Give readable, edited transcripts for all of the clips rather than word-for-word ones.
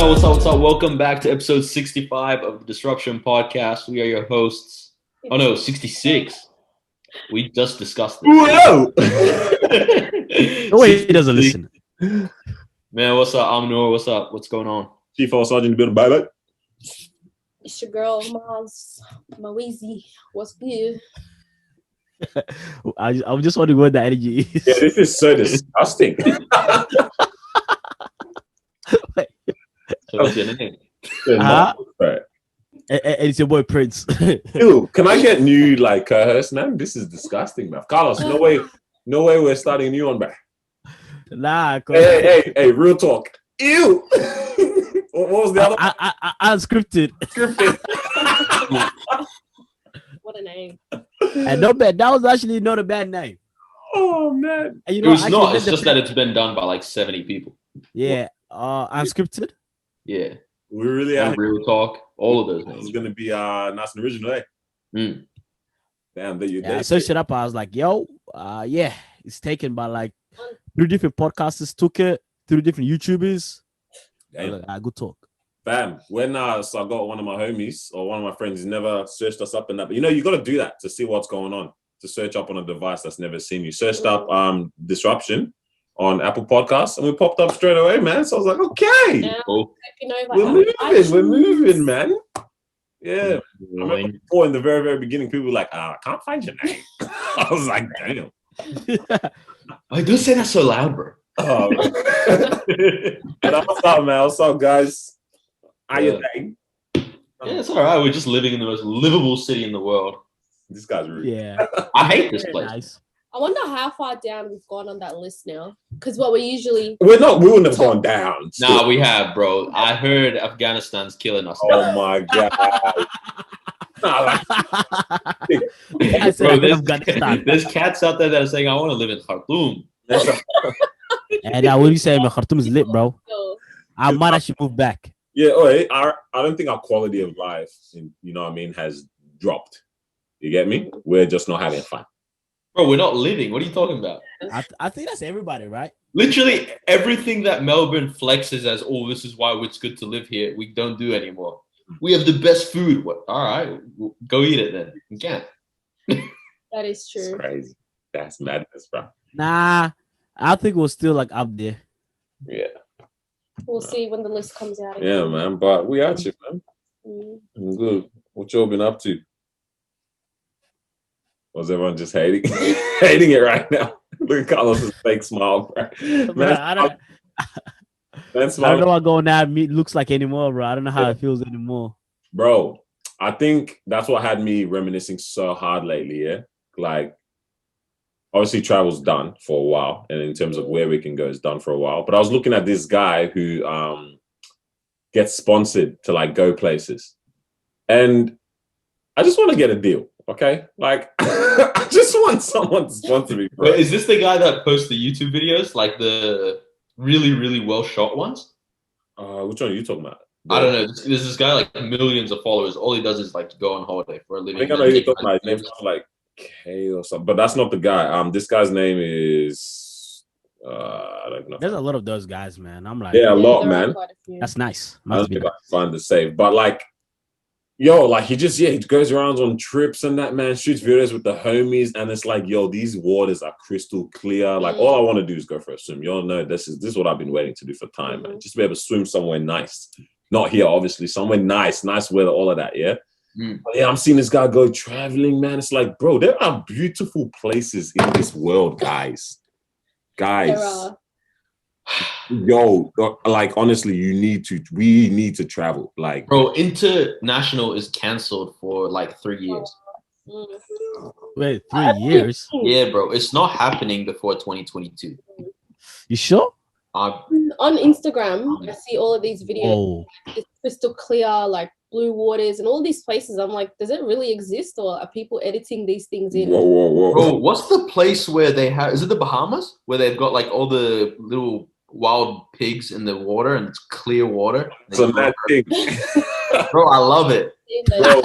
What's up? Welcome back to episode 65 of the Disruption Podcast. We are your hosts. Oh no, 66. We just discussed this. Whoa! No way he doesn't listen. Man, what's up? I'm Noor. What's up? What's going on? Chief All Sergeant building. Bye. It's your girl, Maweezy. What's good? I just wondering what the energy is. Yeah, this is so disgusting. So what's your name? Right. And it's your boy Prince. Ew, can I get new co-host, man? This is disgusting, man. Carlos, no way we're starting a new one, man. Nah, Hey, real talk. Ew. What was the other one? Unscripted. What a name. And not bad. That was actually not a bad name. Oh man. And, It was not. It's just that it's been done by like 70 people. Yeah. Unscripted. Yeah. We really are. Real talk. All of those It's names. gonna be nice and original, eh? Mm. Damn, that you Yeah, I searched it up. I was like, yo, yeah, it's taken by like 3 different podcasters, took it, 3 different YouTubers. Damn. Good talk. Bam. When so I got one of my homies or one of my friends, he's never searched us up in that. But you got to do that to see what's going on. To search up on a device that's never seen you. Searched up Disruption on Apple Podcasts and we popped up straight away, man. So I was like, okay. Yeah. Cool. We're moving, man. Yeah. I remember Annoying. before in the very, very beginning, people were like, I can't find your name. I was like, damn. I don't say that so loud, bro. Oh, but what's up, man? What's up, guys? How you doing? Yeah, it's all right. We're just living in the most livable city in the world. This guy's rude. Yeah. I hate this Very place. nice. I wonder how far down we've gone on that list now. Because what we usually We wouldn't have gone down. Nah, we have, bro. I heard Afghanistan's killing us. Oh my god. Nah, I said Bro, Afghanistan. there's cats out there that are saying, I want to live in Khartoum. And what do you say? My Khartoum is lit, bro. I might actually move back. yeah, I don't think our quality of life, has dropped. You get me? We're just not having fun. Bro, we're not living. What are you talking about? I think that's everybody, right? Literally everything that Melbourne flexes as, oh, this is why it's good to live here, we don't do anymore. We have the best food. What? All right, go eat it then. You can't. that is It's true. crazy. That's madness, bro. Nah, I think we're still like up there. Yeah. We'll see when the list comes out. Yeah, man. But we out here, man. Mm. I'm good. What y'all been up to? Was everyone just hating hating it right now? Look at Carlos's fake smile, bro. Bro, I don't know what going out looks like anymore, bro. I don't know how it feels anymore. Bro, I think that's what had me reminiscing so hard lately, yeah? Like, obviously travel's done for a while, and in terms of where we can go, it's done for a while. But I was looking at this guy who gets sponsored to go places. And I just want to get a deal, okay? Like, I just want someone to sponsor me, bro. Wait, is this the guy that posts the YouTube videos, like the really, really well shot ones? Which one are you talking about? I don't know. There's this guy like millions of followers. All he does is go on holiday for a I living. think I know who you're talking about. His name's like K or something, but that's not the guy. This guy's name is I don't know. There's a lot of those guys, man. I'm like, Yeah, a lot, there are man. quite a few. that's nice. I don't Must be think nice. I can find the save, but he goes around on trips and that, man, shoots videos with the homies, and it's like, yo, these waters are crystal clear. Like, all I want to do is go for a swim. Y'all know this is what I've been waiting to do for time, man. Just be able to swim somewhere nice. Not here, obviously, somewhere nice weather, all of that, yeah. But yeah, I'm seeing this guy go traveling, man. It's like, bro, there are beautiful places in this world, guys. There are. Yo, honestly, we need to travel. Like, Bro, international is cancelled for 3 years. Mm. Wait, 3 years? Yeah, bro, it's not happening before 2022. You sure? On Instagram, I see all of these videos. Oh, It's crystal clear, blue waters, and all these places. I'm like, does it really exist, or are people editing these things in? whoa. Bro, what's the place where they have? Is it the Bahamas where they've got all the little wild pigs in the water and it's clear water? It's a mad thing. Bro, I love it. Bro,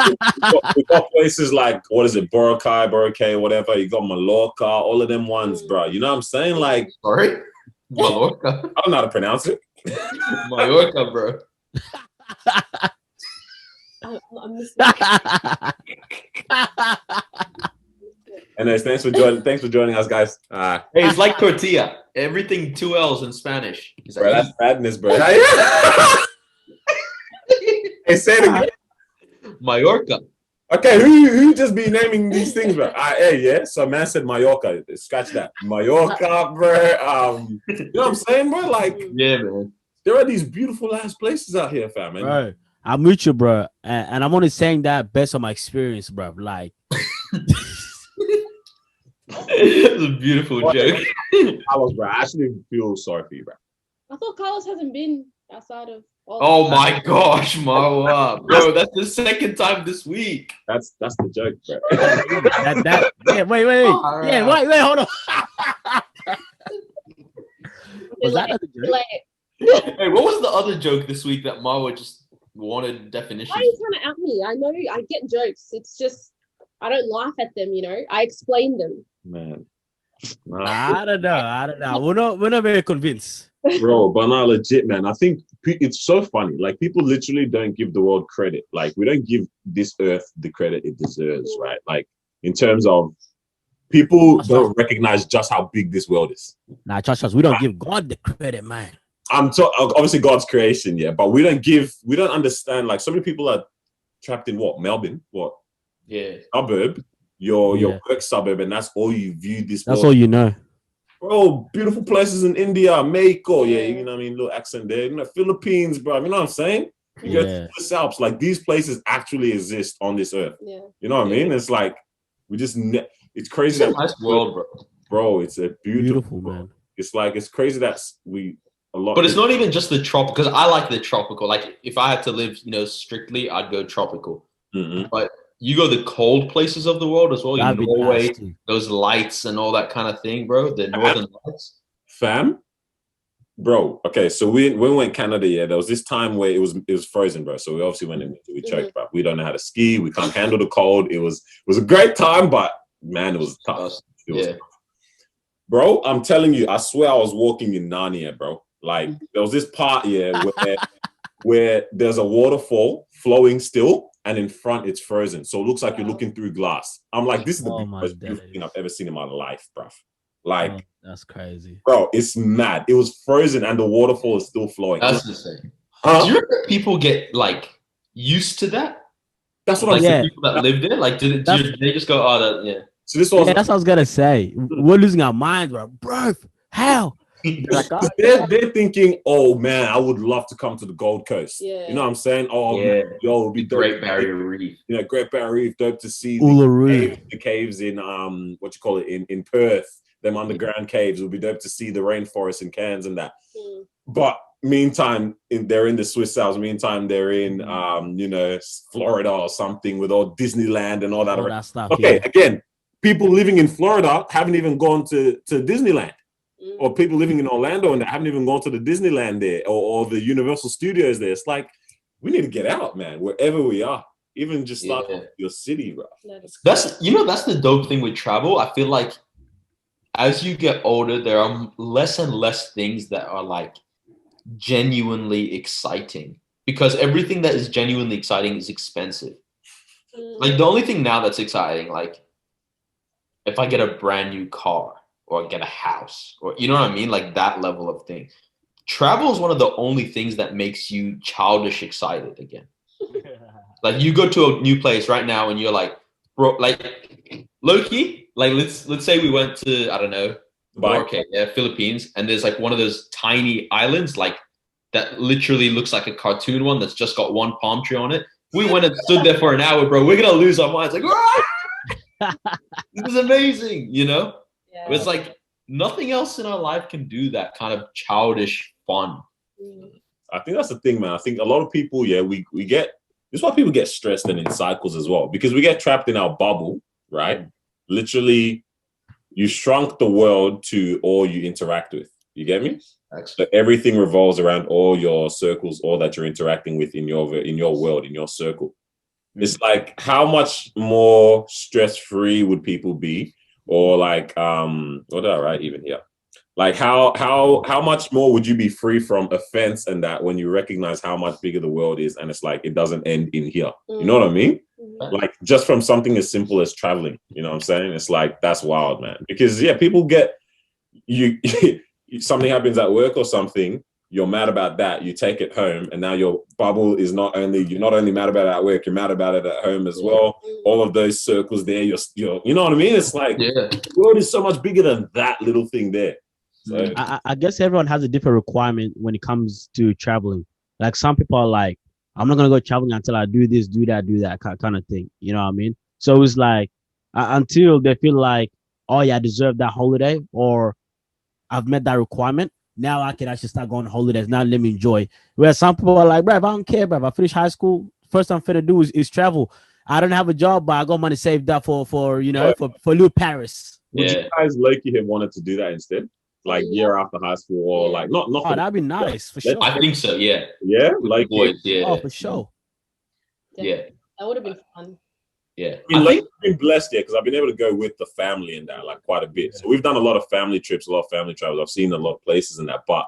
we got places like, what is it, Boracay, whatever. You got Mallorca, all of them ones, bro. You know what I'm saying? Like, Sorry? Mallorca? I don't know how to pronounce it. Mallorca, bro. I'm missing. Anyways, thanks for joining us, guys. Hey, it's like tortilla. Everything 2 L's in Spanish. Is Bro, that's madness, bro. Hey, say it again. Mallorca. Okay, who just be naming these things, bro? Hey, yeah. So man said Mallorca. Scratch that. Mallorca, bro. You know what I'm saying, bro? Like, Yeah, man. there are these beautiful ass places out here, fam. Man. Bro, I'm with you, bro, and I'm only saying that based on my experience, bro. Like, It's a beautiful joke. Carlos, bro, I actually feel sorry for you, bro. I thought Carlos hasn't been outside of. Oh my gosh, Marwa. Bro, that's the second time this week. That's the joke, bro. yeah, wait, yeah, wait, hold on. Was that another joke? Hey, what was the other joke this week that Marwa just wanted definition? Why are you trying to out me? I know I get jokes. It's just I don't laugh at them. I explain them. Man. I don't know. We're not very convinced. Bro, but not legit, man. I think it's so funny. Like, people literally don't give the world credit. Like, we don't give this earth the credit it deserves, right? Like, in terms of people don't recognize just how big this world is. Nah, trust us, we don't give God the credit, man. Obviously God's creation, yeah, but we don't understand. Like, so many people are trapped in what? Melbourne? What? Yeah. Suburb? Your work suburb, and that's all you view this That's world. all you know. Bro, beautiful places in India, Mexico, yeah, you know what I mean, little accent there. Philippines, bro, you know what I'm saying? You go to the Alps, like, these places actually exist on this earth. Yeah. You know what I mean? It's like we just it's crazy. It's a nice world, bro. Bro, it's a beautiful man. It's crazy that But it's not even just the tropical, because I like the tropical. Like, if I had to live, strictly, I'd go tropical. Mm-hmm. But you go the cold places of the world as well. That'd be Norway, nice too. those lights and all that kind of thing, bro. The northern lights. Fam, bro. Okay, so when we went Canada, yeah, there was this time where it was frozen, bro. So we obviously went in, we choked, but we don't know how to ski. We can't handle the cold. It was a great time, but man, it was tough. It was tough. Bro, I'm telling you, I swear I was walking in Narnia, bro. Like, there was this part, yeah, where there's a waterfall flowing still, and in front it's frozen. So it looks like you're looking through glass. I'm like, this is the most beautiful thing I've ever seen in my life, bro. Like, that's crazy. Bro, it's mad. It was frozen and the waterfall is still flowing. That's insane. Do you reckon people get, like, used to that? That's what I'm saying. The people that live there, like, did they just go, oh, that, yeah. So this was, that's what I was gonna say. We're losing our minds, bro. How? Like, they're thinking, oh man, I would love to come to the Gold Coast. Yeah. You know what I'm saying? Oh yeah, man, yo, it would be Great Barrier Reef. Great Barrier Reef, dope to see the caves in in Perth, them underground caves. It would be dope to see the rainforest in Cairns and that. But meantime, they're in the Swiss Alps. Meantime, they're in Florida or something with all Disneyland and all that stuff. Okay, again, people living in Florida haven't even gone to Disneyland. Or people living in Orlando and they haven't even gone to the Disneyland there or the Universal Studios there. It's like, we need to get out, man, wherever we are. Even just start your city, bro. That's the dope thing with travel. I feel like as you get older, there are less and less things that are, like, genuinely exciting, because everything that is genuinely exciting is expensive. Like, the only thing now that's exciting, like, if I get a brand new car, or get a house, or you know what I mean? Like, that level of thing. Travel is one of the only things that makes you childish excited again. Like, you go to a new place right now and you're like, bro, like, low-key, like, let's say we went to, I don't know, Philippines, and there's, like, one of those tiny islands, like, that literally looks like a cartoon one that's just got one palm tree on it. We went and stood there for an hour, bro. We're gonna lose our minds. Like, this is amazing, Yeah. It's like nothing else in our life can do that kind of childish fun. I think that's the thing, man. I think a lot of people, we get, this is why people get stressed and in cycles as well, because we get trapped in our bubble, right? Literally, you shrunk the world to all you interact with. You get me? So everything revolves around all your circles, all that you're interacting with in your world, in your circle. It's like, how much more stress-free would people be? Or like, what did I write even here? Like how much more would you be free from offense and that when you recognize how much bigger the world is and it's like it doesn't end in here. You know what I mean? Like just from something as simple as traveling, you know what I'm saying? It's like that's wild, man. Because yeah, people get you something happens at work or something, you're mad about that, you take it home, and now your bubble is you're not only mad about it at work, you're mad about it at home as well. All of those circles there, you're you know what I mean? It's like the world is so much bigger than that little thing there. So I guess everyone has a different requirement when it comes to traveling. Like some people are like, I'm not gonna go traveling until I do this, do that kind of thing. You know what I mean? So it's like until they feel like, oh yeah, I deserve that holiday, or I've met that requirement. Now I can actually start going on holidays. Now let me enjoy. Where some people are like, bro, I don't care, bro. If I finish high school, first thing I'm finna do is travel. I don't have a job, but I got money saved up for you know for little Paris. Would you guys Loki have wanted to do that instead? Like year after high school, or like not. Oh, that'd be nice for sure. I think so. Yeah. Yeah, like boys. Yeah. Oh, for sure. Yeah. That would have been fun. Yeah. I think I've been blessed here because I've been able to go with the family and that like quite a bit. So we've done a lot of family trips, a lot of family travels. I've seen a lot of places and that, but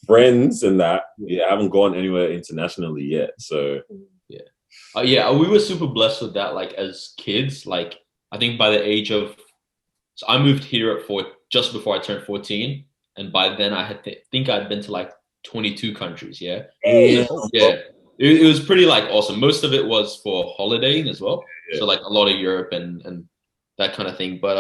friends and that, I haven't gone anywhere internationally yet. So we were super blessed with that. Like as kids, like I think by the age of, so I moved here just before I turned 14, and by then I had think I'd been to like 22 countries. Yeah. It was pretty like awesome. Most of it was for holidaying as well. Yeah. So like a lot of Europe and that kind of thing. But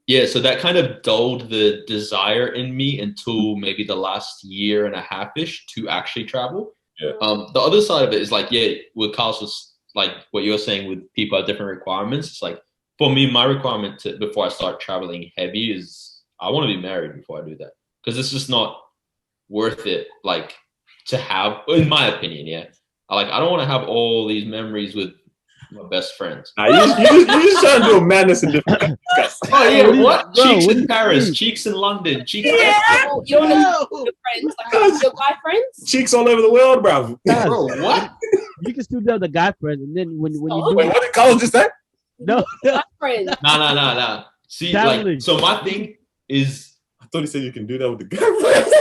so that kind of dulled the desire in me until maybe the last year and a half-ish to actually travel. Yeah. The other side of it is like, what Carlos was like what you're saying with people have different requirements. It's like for me, my requirement before I start traveling heavy is I want to be married before I do that. Because it's just not worth it, like to have, in my opinion, I don't want to have all these memories with my best friends. Nah, you just trying to do a madness in different. Oh yeah, what? Cheeks in Paris, cheeks in London, cheeks. Yeah, you want your friends, like your guy friends. Cheeks all over the world, bro. Bro, what? You can still do the guy friends, and then when you do. Wait, what did Carlos just say? No, guy friends. No. See, like, so my thing is, I thought he said you can do that with the guy friends.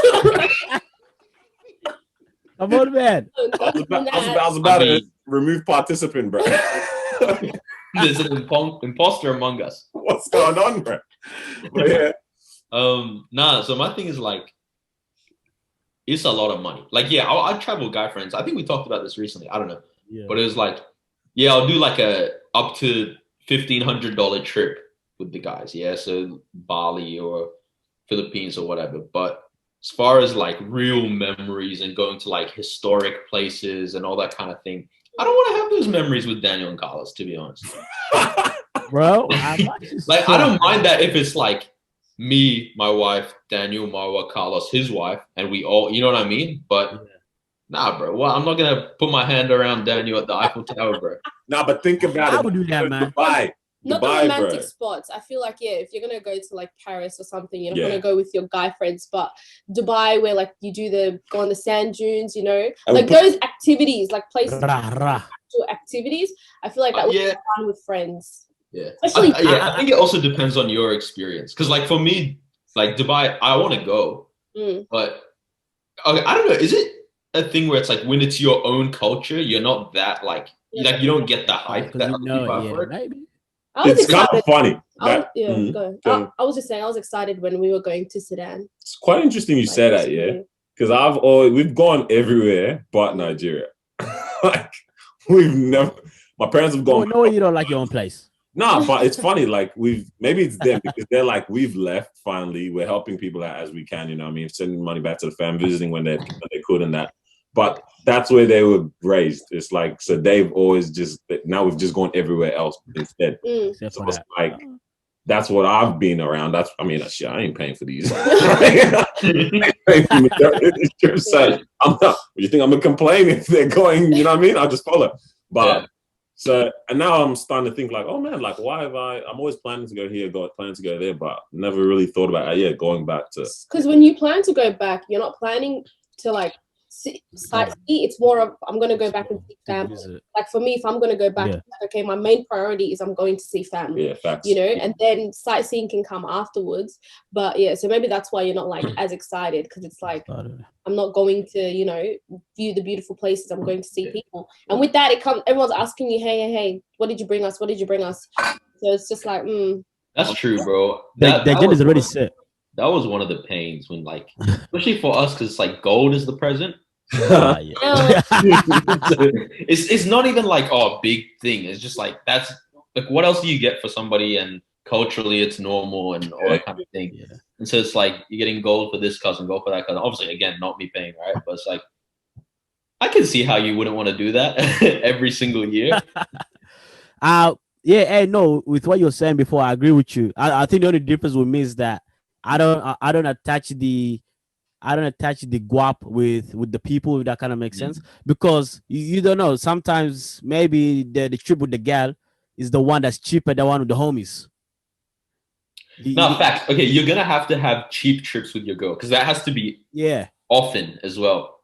Come on, man. I was about to remove participant, bro. There's an imposter among us. What's going on, bro? But yeah. So my thing is like, it's a lot of money. Like, I travel with guy friends. I think we talked about this recently. I don't know. Yeah. But it was like, I'll do like a up to $1,500 trip with the guys. Yeah. So Bali or Philippines or whatever. But as far as like real memories and going to like historic places and all that kind of thing, I don't want to have those memories with Daniel and Carlos, to be honest. Bro, like I don't mind that if it's like me, my wife, Daniel, Marwa, Carlos, his wife, and we all, you know what I mean? But nah, bro. Well, I'm not gonna put my hand around Daniel at the Eiffel Tower, bro. Nah, but think about it. I would do that, man. Not the romantic spots. I feel like if you're gonna go to like Paris or something, you're not gonna go with your guy friends. But Dubai, where like you go on the sand dunes, you know, like those activities, like places, actual activities. I feel like that would be fun with friends. Yeah, especially I think it also depends on your experience. Because like for me, like Dubai, I want to go, but okay, I don't know. Is it a thing where it's like when it's your own culture, you're not that like you don't get the hype that other people have for it? Maybe. It's kind of funny. I was just saying, I was excited when we were going to Sudan. It's quite interesting you say that, because we've gone everywhere but Nigeria. Like we've never. My parents have gone. No, you don't like your own place. No, but it's funny. Like maybe it's them because they're like we've left finally. We're helping people out as we can. You know what I mean? Sending money back to the family, visiting when they could, and that. But that's where they were raised. It's like, so they've always now we've just gone everywhere else instead. So it's like, that's what I've been around. I ain't paying for these. You think I'm gonna complain if they're going, you know what I mean? I'll just follow. But and now I'm starting to think like, oh man, like why have I'm always planning to go here, planning to go there, but never really thought about going back to. Because when you plan to go back, you're not planning to like sightsee. It's more of I'm gonna go back and see family. Like for me, if I'm gonna go back, okay, my main priority is I'm going to see family. Yeah, facts. You know, and then sightseeing can come afterwards. But yeah, so maybe that's why you're not like as excited, because it's like I'm not going to, you know, view the beautiful places. I'm going to see people, and with that, it comes. Everyone's asking you, hey, what did you bring us? What did you bring us? So it's just like, That's true, bro. The agenda is already set. That was one of the pains when, like, especially for us, because it's like gold is the present. It's not even like a big thing. It's just like that's like what else do you get for somebody, and culturally it's normal and all that kind of thing. Yeah. And so it's like you're getting gold for this cousin, gold for that cousin. Obviously, again, not me paying, right? But it's like I can see how you wouldn't want to do that every single year. Yeah, hey, no, with what you're saying before, I agree with you. I think the only difference with me is that I don't attach the guap with the people, if that kind of makes sense, because you don't know. Sometimes maybe the trip with the gal is the one that's cheaper than one with the homies. No, facts. Okay, you're gonna have to have cheap trips with your girl, because that has to be often as well.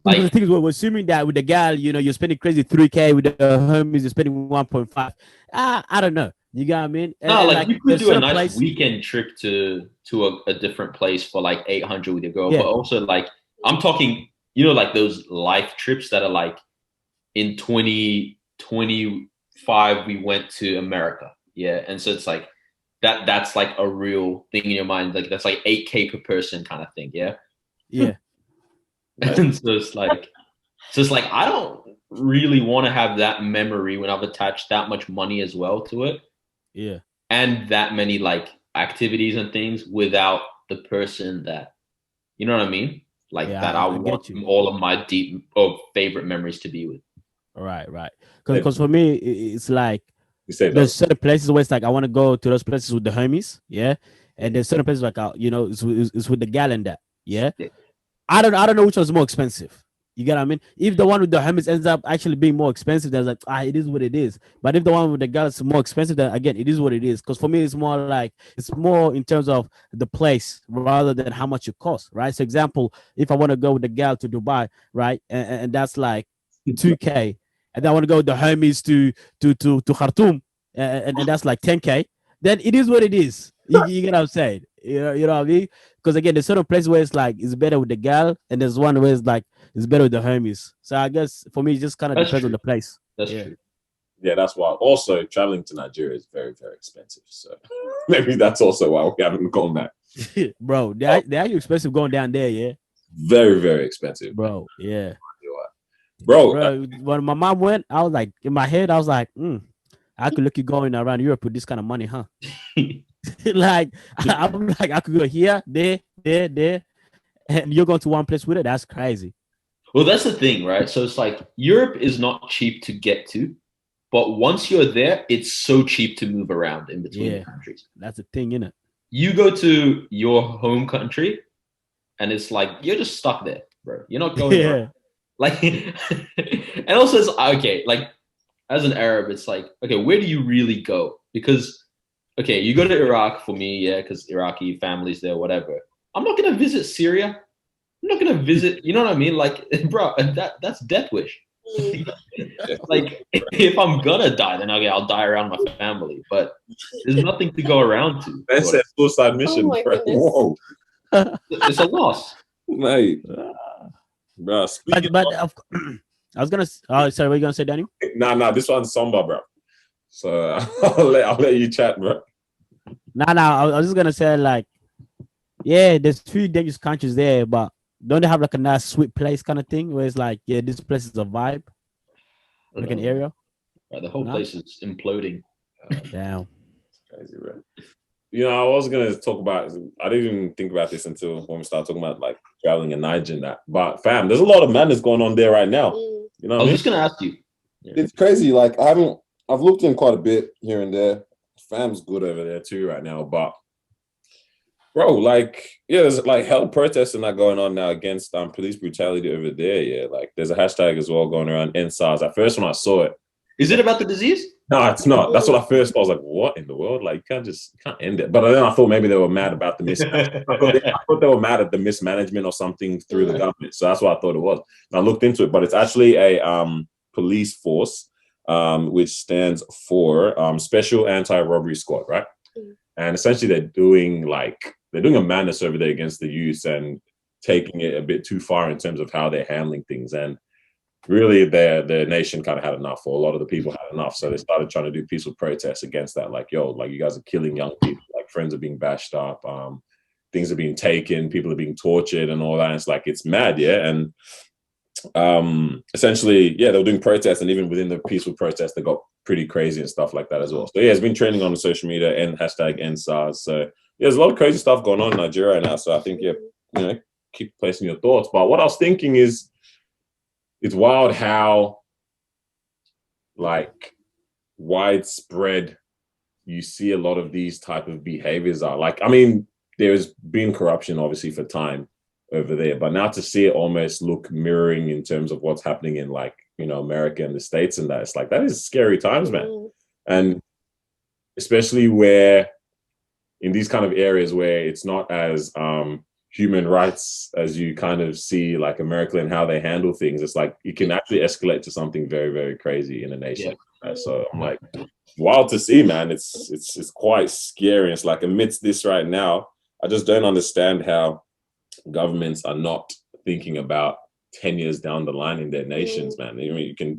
Like, the thing is, we're assuming that with the gal, you know, you're spending crazy 3K, with the homies you're spending 1.5. I don't know. You got what I mean? And, no, like you could do a nice weekend trip to a different place for like 800 with your girl, but also like I'm talking, you know, like those life trips that are like in 2025 we went to America, and so it's like that's like a real thing in your mind, like that's like 8K per person kind of thing, and so it's like I don't really want to have that memory when I've attached that much money as well to it. Yeah. And that many like activities and things without the person that, you know what I mean? Like that I want all of my deep favorite memories to be with. Right. Because for me, it's like there's certain places where it's like I want to go to those places with the homies, and there's certain places like you know, it's with the gal and that, I don't know which one's more expensive. You get what I mean? If the one with the homies ends up actually being more expensive, then it's like, it is what it is. But if the one with the girl is more expensive, then again, it is what it is. Because for me, it's more in terms of the place rather than how much it costs, right? So example, if I want to go with the girl to Dubai, right, and that's like 2K, and then I want to go with the homies to Khartoum, and that's like 10K, then it is what it is. You get what I'm saying? You know what I mean? Because again, there's certain places where it's like it's better with the girl, and there's one where it's like it's better with the homies. So I guess for me, it just kind of depends on the place. That's true. Yeah, that's why. Also, traveling to Nigeria is very, very expensive. So maybe that's also why we haven't gone back. Bro, they are expensive going down there, Very, very expensive, bro. Yeah, bro. When my mom went, I was like, in my head, I was like, I could look you going around Europe with this kind of money, huh? Like I'm like, I could go here, there, and you're going to one place with it. That's crazy. Well, that's the thing, right? So it's like Europe is not cheap to get to, but once you're there, it's so cheap to move around in between countries. That's the thing, isn't it? You go to your home country, and it's like you're just stuck there, bro. You're not going around. Like, and also it's okay. Like, as an Arab, it's like, okay, where do you really go? Because, okay, you go to Iraq for me, because Iraqi families there, whatever. I'm not gonna visit Syria. I'm not gonna visit. You know what I mean? Like, bro, that's death wish. Like, if I'm gonna die, then okay, I'll die around my family. But there's nothing to go around to. That's a suicide mission, bro. Whoa, it's a loss, mate. Bro, I was gonna. Sorry, what are you gonna say, Daniel? Nah. This one's somber, bro. So I'll let you chat, bro. I was just gonna say, like, there's few dangerous countries there, but don't they have like a nice sweet place kind of thing where it's like, this place is a vibe, like an area? The whole place is imploding. Damn. Crazy, bro. You know, I was gonna talk about. I didn't even think about this until when we started talking about like traveling in Niger and that. But fam, there's a lot of madness going on there right now. You know, I was just gonna ask you. It's crazy. Like I've looked in quite a bit here and there. Fam's good over there too right now, but bro, like, there's like hell protests and that going on now against police brutality over there. Yeah, like there's a hashtag as well going around EndSARS. At first, when I saw it, Is it about the disease? No, it's not. That's what I first thought. I was like, what in the world? Like, you can't end it. But then I thought maybe they were mad about the mismanagement. I thought they were mad at the mismanagement or something through the government. So that's what I thought it was. And I looked into it, but it's actually a police force, which stands for Special Anti-Robbery Squad, right? And essentially they're doing a madness over there against the youth and taking it a bit too far in terms of how they're handling things. And really the nation kind of had enough, or a lot of the people had enough. So they started trying to do peaceful protests against that. Like, yo, like you guys are killing young people, like friends are being bashed up, things are being taken, people are being tortured and all that. And it's like, it's mad, yeah. And essentially, yeah, they were doing protests, and even within the peaceful protests, they got pretty crazy and stuff like that as well. So yeah, it's been trending on social media and #EndSARS. So yeah, there's a lot of crazy stuff going on in Nigeria right now. So I think, yeah, keep placing your thoughts. But what I was thinking is, it's wild how like widespread you see a lot of these type of behaviors are. Like, I mean, there's been corruption obviously for time over there, but now to see it almost look mirroring in terms of what's happening in America and the States, and that, it's like, that is scary times, man. And especially where in these kind of areas where it's not as human rights as you kind of see like America and how they handle things, it's like it can actually escalate to something very, very crazy in a nation. Yeah. So I'm like, wild to see, man. It's quite scary. It's like, amidst this right now, I just don't understand how governments are not thinking about 10 years down the line in their nations, man. I mean, we can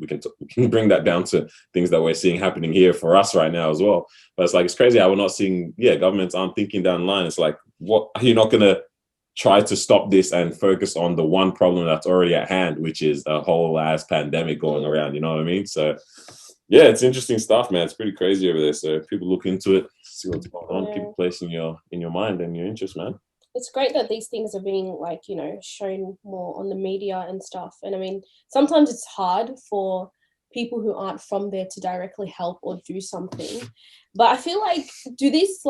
bring that down to things that we're seeing happening here for us right now as well. But it's like, it's crazy how we're not seeing, governments aren't thinking down the line. It's like, what, are you not gonna try to stop this and focus on the one problem that's already at hand, which is a whole ass pandemic going around, you know what I mean? So yeah, it's interesting stuff, man. It's pretty crazy over there. So if people look into it, see what's going on, keep it placed in your mind and your interest, man. It's great that these things are being shown more on the media and stuff. And I mean, sometimes it's hard for people who aren't from there to directly help or do something. But I feel like, do these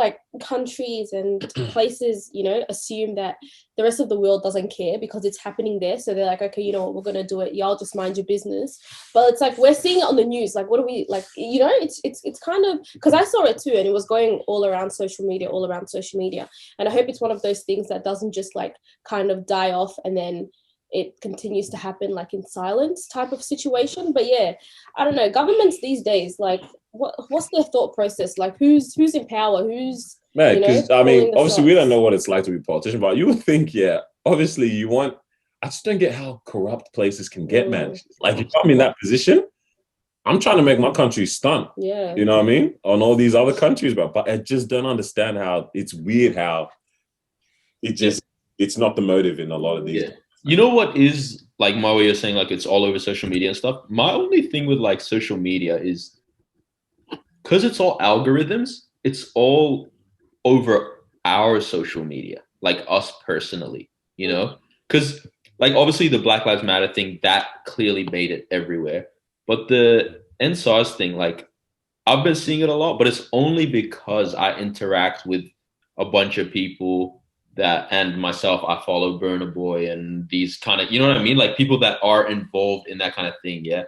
countries and places, assume that the rest of the world doesn't care because it's happening there? So they're like, okay, you know what, we're going to do it. Y'all just mind your business. But it's like, we're seeing it on the news. Like, what do we, it's kind of, because I saw it too, and it was going all around social media. And I hope it's one of those things that doesn't just kind of die off and then it continues to happen in silence type of situation. But yeah, I don't know, governments these days, what's their thought process? Who's in power? Who's, man, because I mean, obviously we don't know what it's like to be a politician, but you would think, obviously I just don't get how corrupt places can get, man. Like, if I'm in that position, I'm trying to make my country stunt. Yeah. You know what I mean? On all these other countries, but I just don't understand how it's weird how it's not the motive in a lot of these. Yeah. You know what is, my way of saying, it's all over social media and stuff? My only thing with, social media is, because it's all algorithms, it's all over our social media, us personally, Because, obviously the Black Lives Matter thing, that clearly made it everywhere. But the EndSARS thing, I've been seeing it a lot, but it's only because I interact with a bunch of people and myself, I follow Burna Boy and these kind of, you know what I mean? People that are involved in that kind of thing, yeah?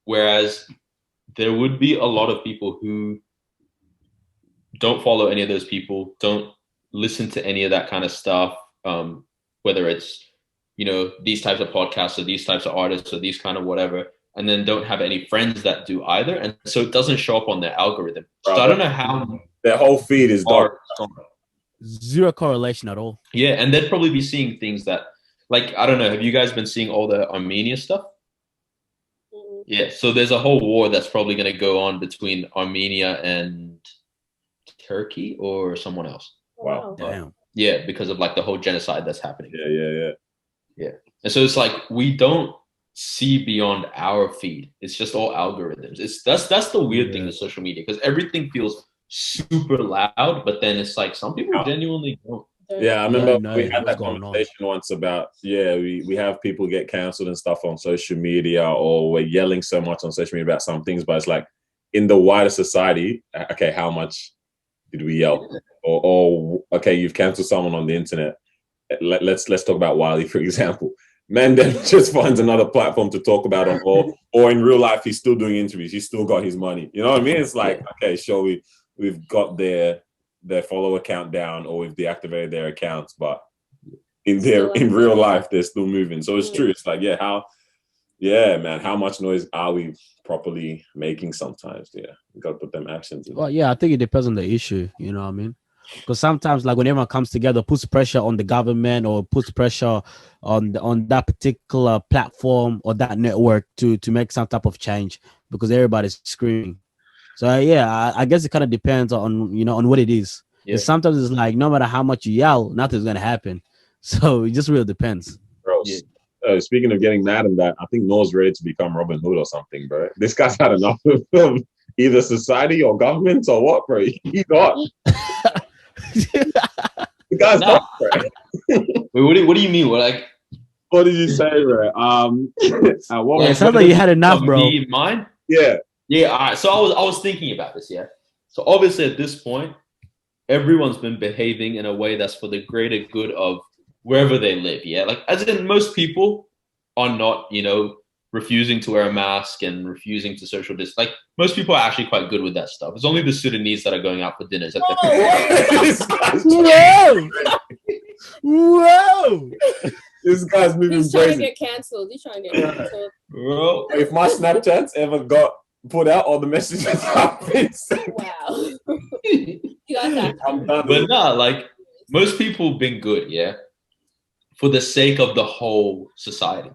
Whereas there would be a lot of people who don't follow any of those people, don't listen to any of that kind of stuff, whether it's, these types of podcasts or these types of artists or these kind of whatever, and then don't have any friends that do either. And so it doesn't show up on their algorithm. So I don't know how... Their whole feed is dark. Zero correlation at all. Yeah, and they'd probably be seeing things that, I don't know, have you guys been seeing all the Armenia stuff? Yeah, so there's a whole war that's probably going to go on between Armenia and Turkey or someone else. Wow. Damn. Yeah, because of the whole genocide that's happening. Yeah. And so it's we don't see beyond our feed. It's just all algorithms. That's the weird thing with social media, because everything feels super loud, but then it's some people genuinely don't. Yeah, I remember we had that conversation once about, we have people get canceled and stuff on social media, or we're yelling so much on social media about some things, but it's in the wider society, okay, how much did we yell? Or okay, you've canceled someone on the internet. Let's talk about Wiley, for example. Man then just finds another platform to talk about on, or in real life he's still doing interviews. He's still got his money. You know what I mean? It's like, okay, sure, we've got their follower count down, or we've deactivated their accounts, but in real life they're still moving. So it's true. It's like, man, how much noise are we properly making sometimes? Yeah, we got to put them actions in. Well, yeah, I think it depends on the issue. You know what I mean? Because sometimes, like, when everyone comes together, puts pressure on the government or puts pressure on that particular platform or that network to make some type of change, because everybody's screaming. So yeah, I guess it kind of depends on on what it is. Yeah. Sometimes it's like, no matter how much you yell, nothing's gonna happen. So it just really depends. Bro, speaking of getting mad and that, I think Noah's ready to become Robin Hood or something, bro. This guy's had enough of either society or government or what, bro. He got. The guy's not, bro. Wait, what do you mean? What did you say, bro? It sounds like you had enough, bro. Me in mind? Yeah. Yeah. All right. So I was thinking about this. Yeah. So obviously at this point, everyone's been behaving in a way that's for the greater good of wherever they live. Yeah. Like, as in, most people are not, refusing to wear a mask and refusing to social distance. Like, most people are actually quite good with that stuff. It's only the Sudanese that are going out for dinners. Whoa! This guy's moving He's crazy. Trying to get cancelled. Bro, if my Snapchats ever got put out, all the messages I've been sent. Wow. You guys are. I'm done. But nah, like, most people have been good, yeah, for the sake of the whole society.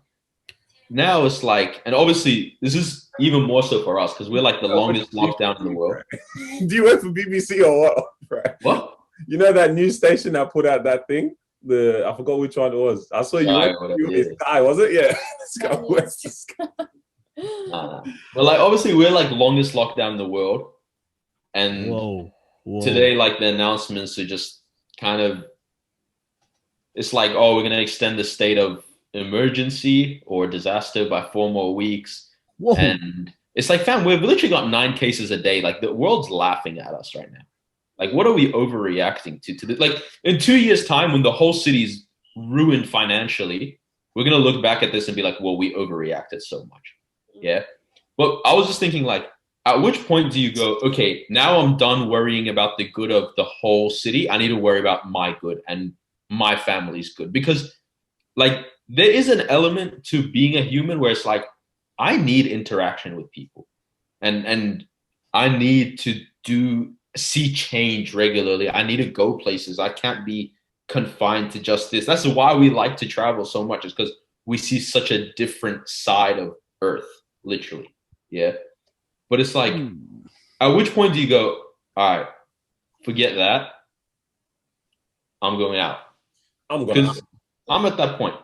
Now it's like, and obviously this is even more so for us because we're like the longest lockdown in the world. Do you work for BBC or what? Right. What? You know that news station that put out that thing? I forgot which one it was. I saw you. Sky, was it? Yeah. Sky. But like, obviously we're like longest lockdown in the world, and Whoa. Today, like, the announcements are just kind of, it's like, oh, we're gonna extend the state of emergency or disaster by 4 more weeks. Whoa. And it's like, fam, we've literally got 9 cases a day. Like, the world's laughing at us right now. Like, what are we overreacting to this? Like, in 2 years' time, when the whole city's ruined financially, we're gonna look back at this and be like, well, we overreacted so much. Yeah. But I was just thinking, like, at which point do you go, okay, now I'm done worrying about the good of the whole city. I need to worry about my good and my family's good. Because, like, there is an element to being a human where it's like, I need interaction with people, and I need to see change regularly. I need to go places. I can't be confined to just this. That's why we like to travel so much, is because we see such a different side of Earth, literally. Yeah. But it's like, at which point do you go, all right, forget that. I'm going out. I'm going out. I'm at that point.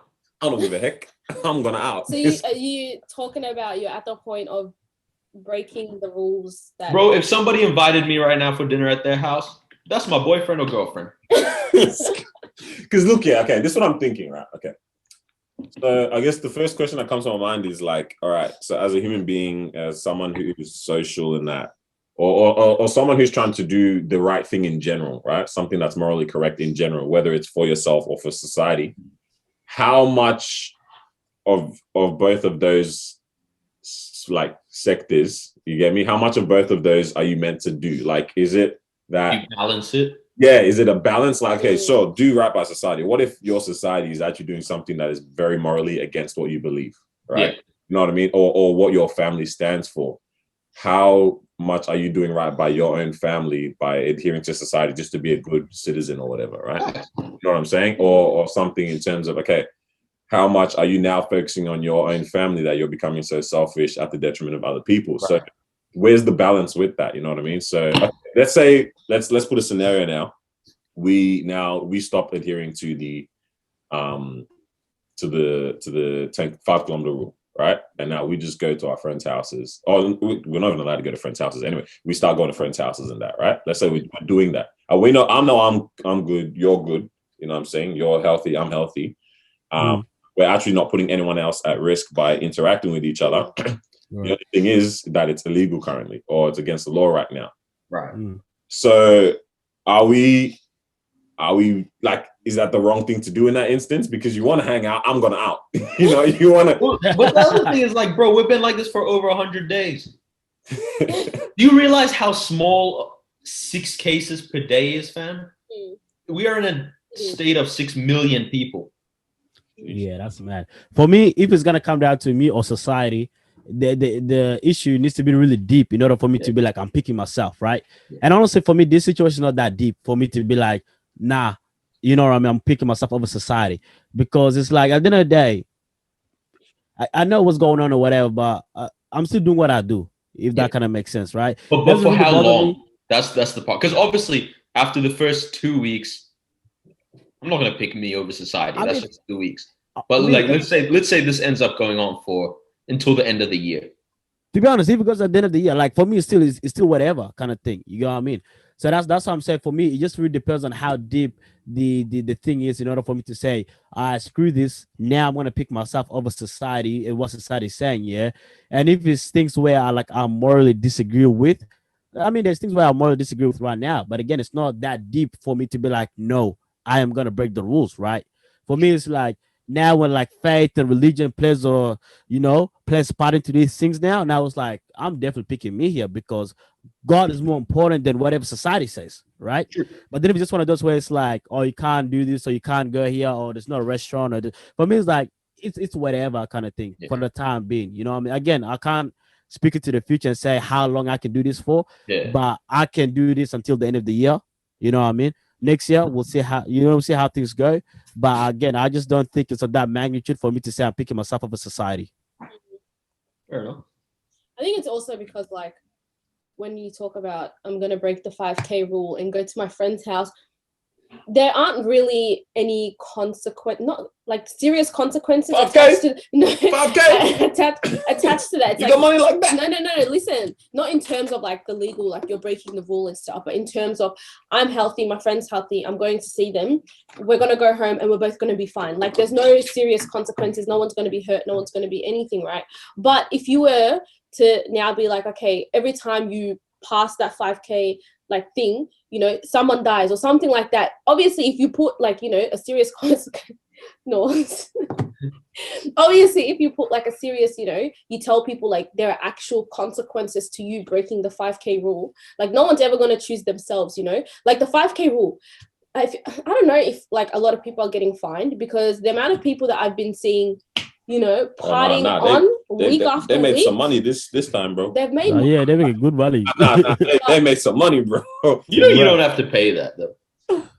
I don't give a heck. I'm gonna out. So are you talking about you're at the point of breaking the rules? Bro, if somebody invited me right now for dinner at their house, that's my boyfriend or girlfriend. Because look, yeah, okay, this is what I'm thinking, right? Okay. So I guess the first question that comes to my mind is like, all right, so as a human being, as someone who is social in that, or someone who's trying to do the right thing in general, right? Something that's morally correct in general, whether it's for yourself or for society. How much of both of those like sectors, you get me? How much of both of those are you meant to do? Like, is it that you balance it? Yeah, is it a balance? Like, okay, so do right by society. What if your society is actually doing something that is very morally against what you believe, right? Yeah. You know what I mean? Or what your family stands for. How much are you doing right by your own family by adhering to society just to be a good citizen or whatever, right? You know what I'm saying? Or something in terms of, okay, how much are you now focusing on your own family that you're becoming so selfish at the detriment of other people? Right. So where's the balance with that? You know what I mean? So let's say, let's put a scenario now. We stop adhering to the 5 kilometer rule, right? And now we just go to our friends' houses. Or we're not even allowed to go to friends' houses anyway. We start going to friends' houses and that, right? Let's say we're doing that. I'm good, you're good. You know what I'm saying? You're healthy, I'm healthy. We're actually not putting anyone else at risk by interacting with each other. Right. The only thing is that it's illegal currently, or it's against the law right now. Right. So are we like, is that the wrong thing to do in that instance? Because you want to hang out, I'm gonna out. You know, you want to. But the other thing is like, bro, we've been like this for over 100 days. Do you realize how small 6 cases per day is, fam? We are in a state of 6 million people. Yeah, that's mad. For me, if it's gonna come down to me or society, the issue needs to be really deep in order for me to be like, I'm picking myself, right? And honestly, for me, this situation is not that deep for me to be like, nah, you know what I mean? I'm picking myself over society, because it's like at the end of the day, I know what's going on or whatever, but I'm still doing what I do, if that kind of makes sense, right? But for really how long? That's the part. Because obviously, after the first 2 weeks, I'm not gonna pick me over society. That's just 2 weeks. But like, let's say this ends up going on for until the end of the year. To be honest, even because at the end of the year, like for me, it's still whatever kind of thing. You know what I mean? So that's what I'm saying. For me, it just really depends on how deep the thing is in order for me to say, screw this. Now I'm gonna pick myself over society and what society is saying, yeah. And if it's things where I morally disagree with, I mean, there's things where I morally disagree with right now. But again, it's not that deep for me to be like, no, I am gonna break the rules, right? For me, it's like now when like faith and religion plays part into these things now it's like I'm definitely picking me here, because God is more important than whatever society says, right? Sure. But then if it's just one of those where it's like, oh, you can't do this, or you can't go here, or there's no restaurant, or for me it's like it's whatever kind of thing for the time being. You know what I mean? Again, I can't speak into the future and say how long I can do this for, but I can do this until the end of the year. You know what I mean? Next year we'll see how things go. But again, I just don't think it's of that magnitude for me to say I'm picking myself over society. Fair enough. I think it's also because like when you talk about I'm gonna break the 5K rule and go to my friend's house, there aren't really any not like serious consequences attached to 5K attached to that. It's you like, got money like that? No. Listen, not in terms of like the legal, like you're breaking the rule and stuff, but in terms of I'm healthy, my friend's healthy, I'm going to see them, we're gonna go home and we're both gonna be fine. Like there's no serious consequences, no one's gonna be hurt, no one's gonna be anything, right? But if you were to now be like, okay, every time you pass that 5K like thing, someone dies or something like that. Obviously, if you put like, a serious consequence, obviously, if you put like a serious, you tell people like there are actual consequences to you breaking the 5K rule. Like no one's ever going to choose themselves, like the 5K rule. I don't know if like a lot of people are getting fined, because the amount of people that I've been seeing, partying week after week. They made some money this time, bro. They've made they make good money. They made some money, bro. You don't have to pay that though.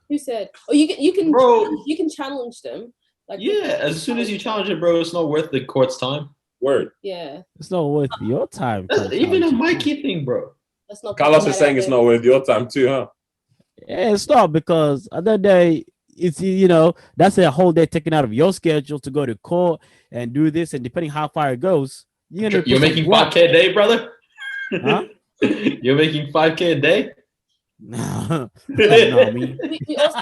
Who said? Oh, you can bro. You can challenge them. Like as soon as you challenge it, bro, it's not worth the court's time. Word. Yeah. It's not worth your time. That's even a Mikey thing, bro. That's not. Carlos is saying it's not worth your time too, huh? Yeah, it's not, because other day it's that's a whole day taken out of your schedule to go to court and do this, and depending how far it goes, you're making 5K a day, brother. Huh? You're making 5K a day. No, I mean. We also,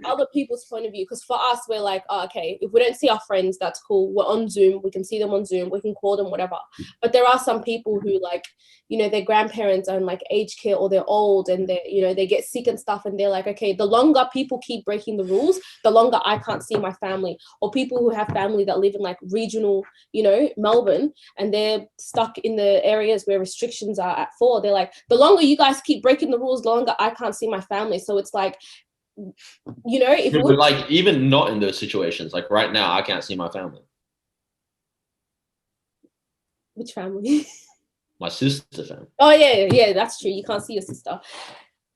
other people's point of view, because for us we're like, oh, okay, if we don't see our friends, that's cool, we're on Zoom, we can see them on Zoom, we can call them, whatever. But there are some people who like, their grandparents are in like aged care, or they're old and they get sick and stuff, and they're like, okay, the longer people keep breaking the rules, the longer I can't see my family. Or people who have family that live in like regional, Melbourne, and they're stuck in the areas where restrictions are at 4, they're like, the longer you guys keep breaking the rules, the longer I can't see my family. So it's like, if but like even not in those situations, like right now, I can't see my family. Which family? My sister's family. Oh yeah, that's true. You can't see your sister.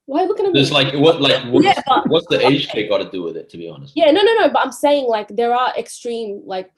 Why are you looking at me? There's like what's the age got to do with it? To be honest. Yeah, no. But I'm saying like there are extreme like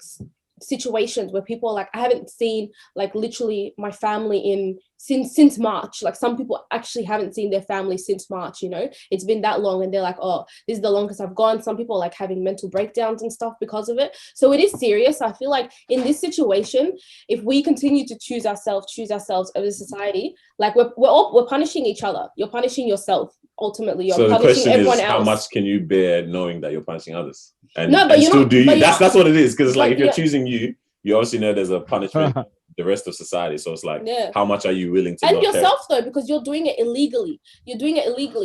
situations where people are like, I haven't seen like literally my family since March. Like some people actually haven't seen their family since March, it's been that long, and they're like, oh, this is the longest I've gone. Some people are like having mental breakdowns and stuff because of it. So it is serious. I feel like in this situation, if we continue to choose ourselves as a society, like we're punishing each other. You're punishing yourself. Ultimately, you're punishing everyone else. How much can you bear knowing that you're punishing others? And, no, but and still do you? That's what it is. Because like if you're choosing you obviously know there's a punishment the rest of society. So it's like, how much are you willing to? And yourself though, because you're doing it illegally.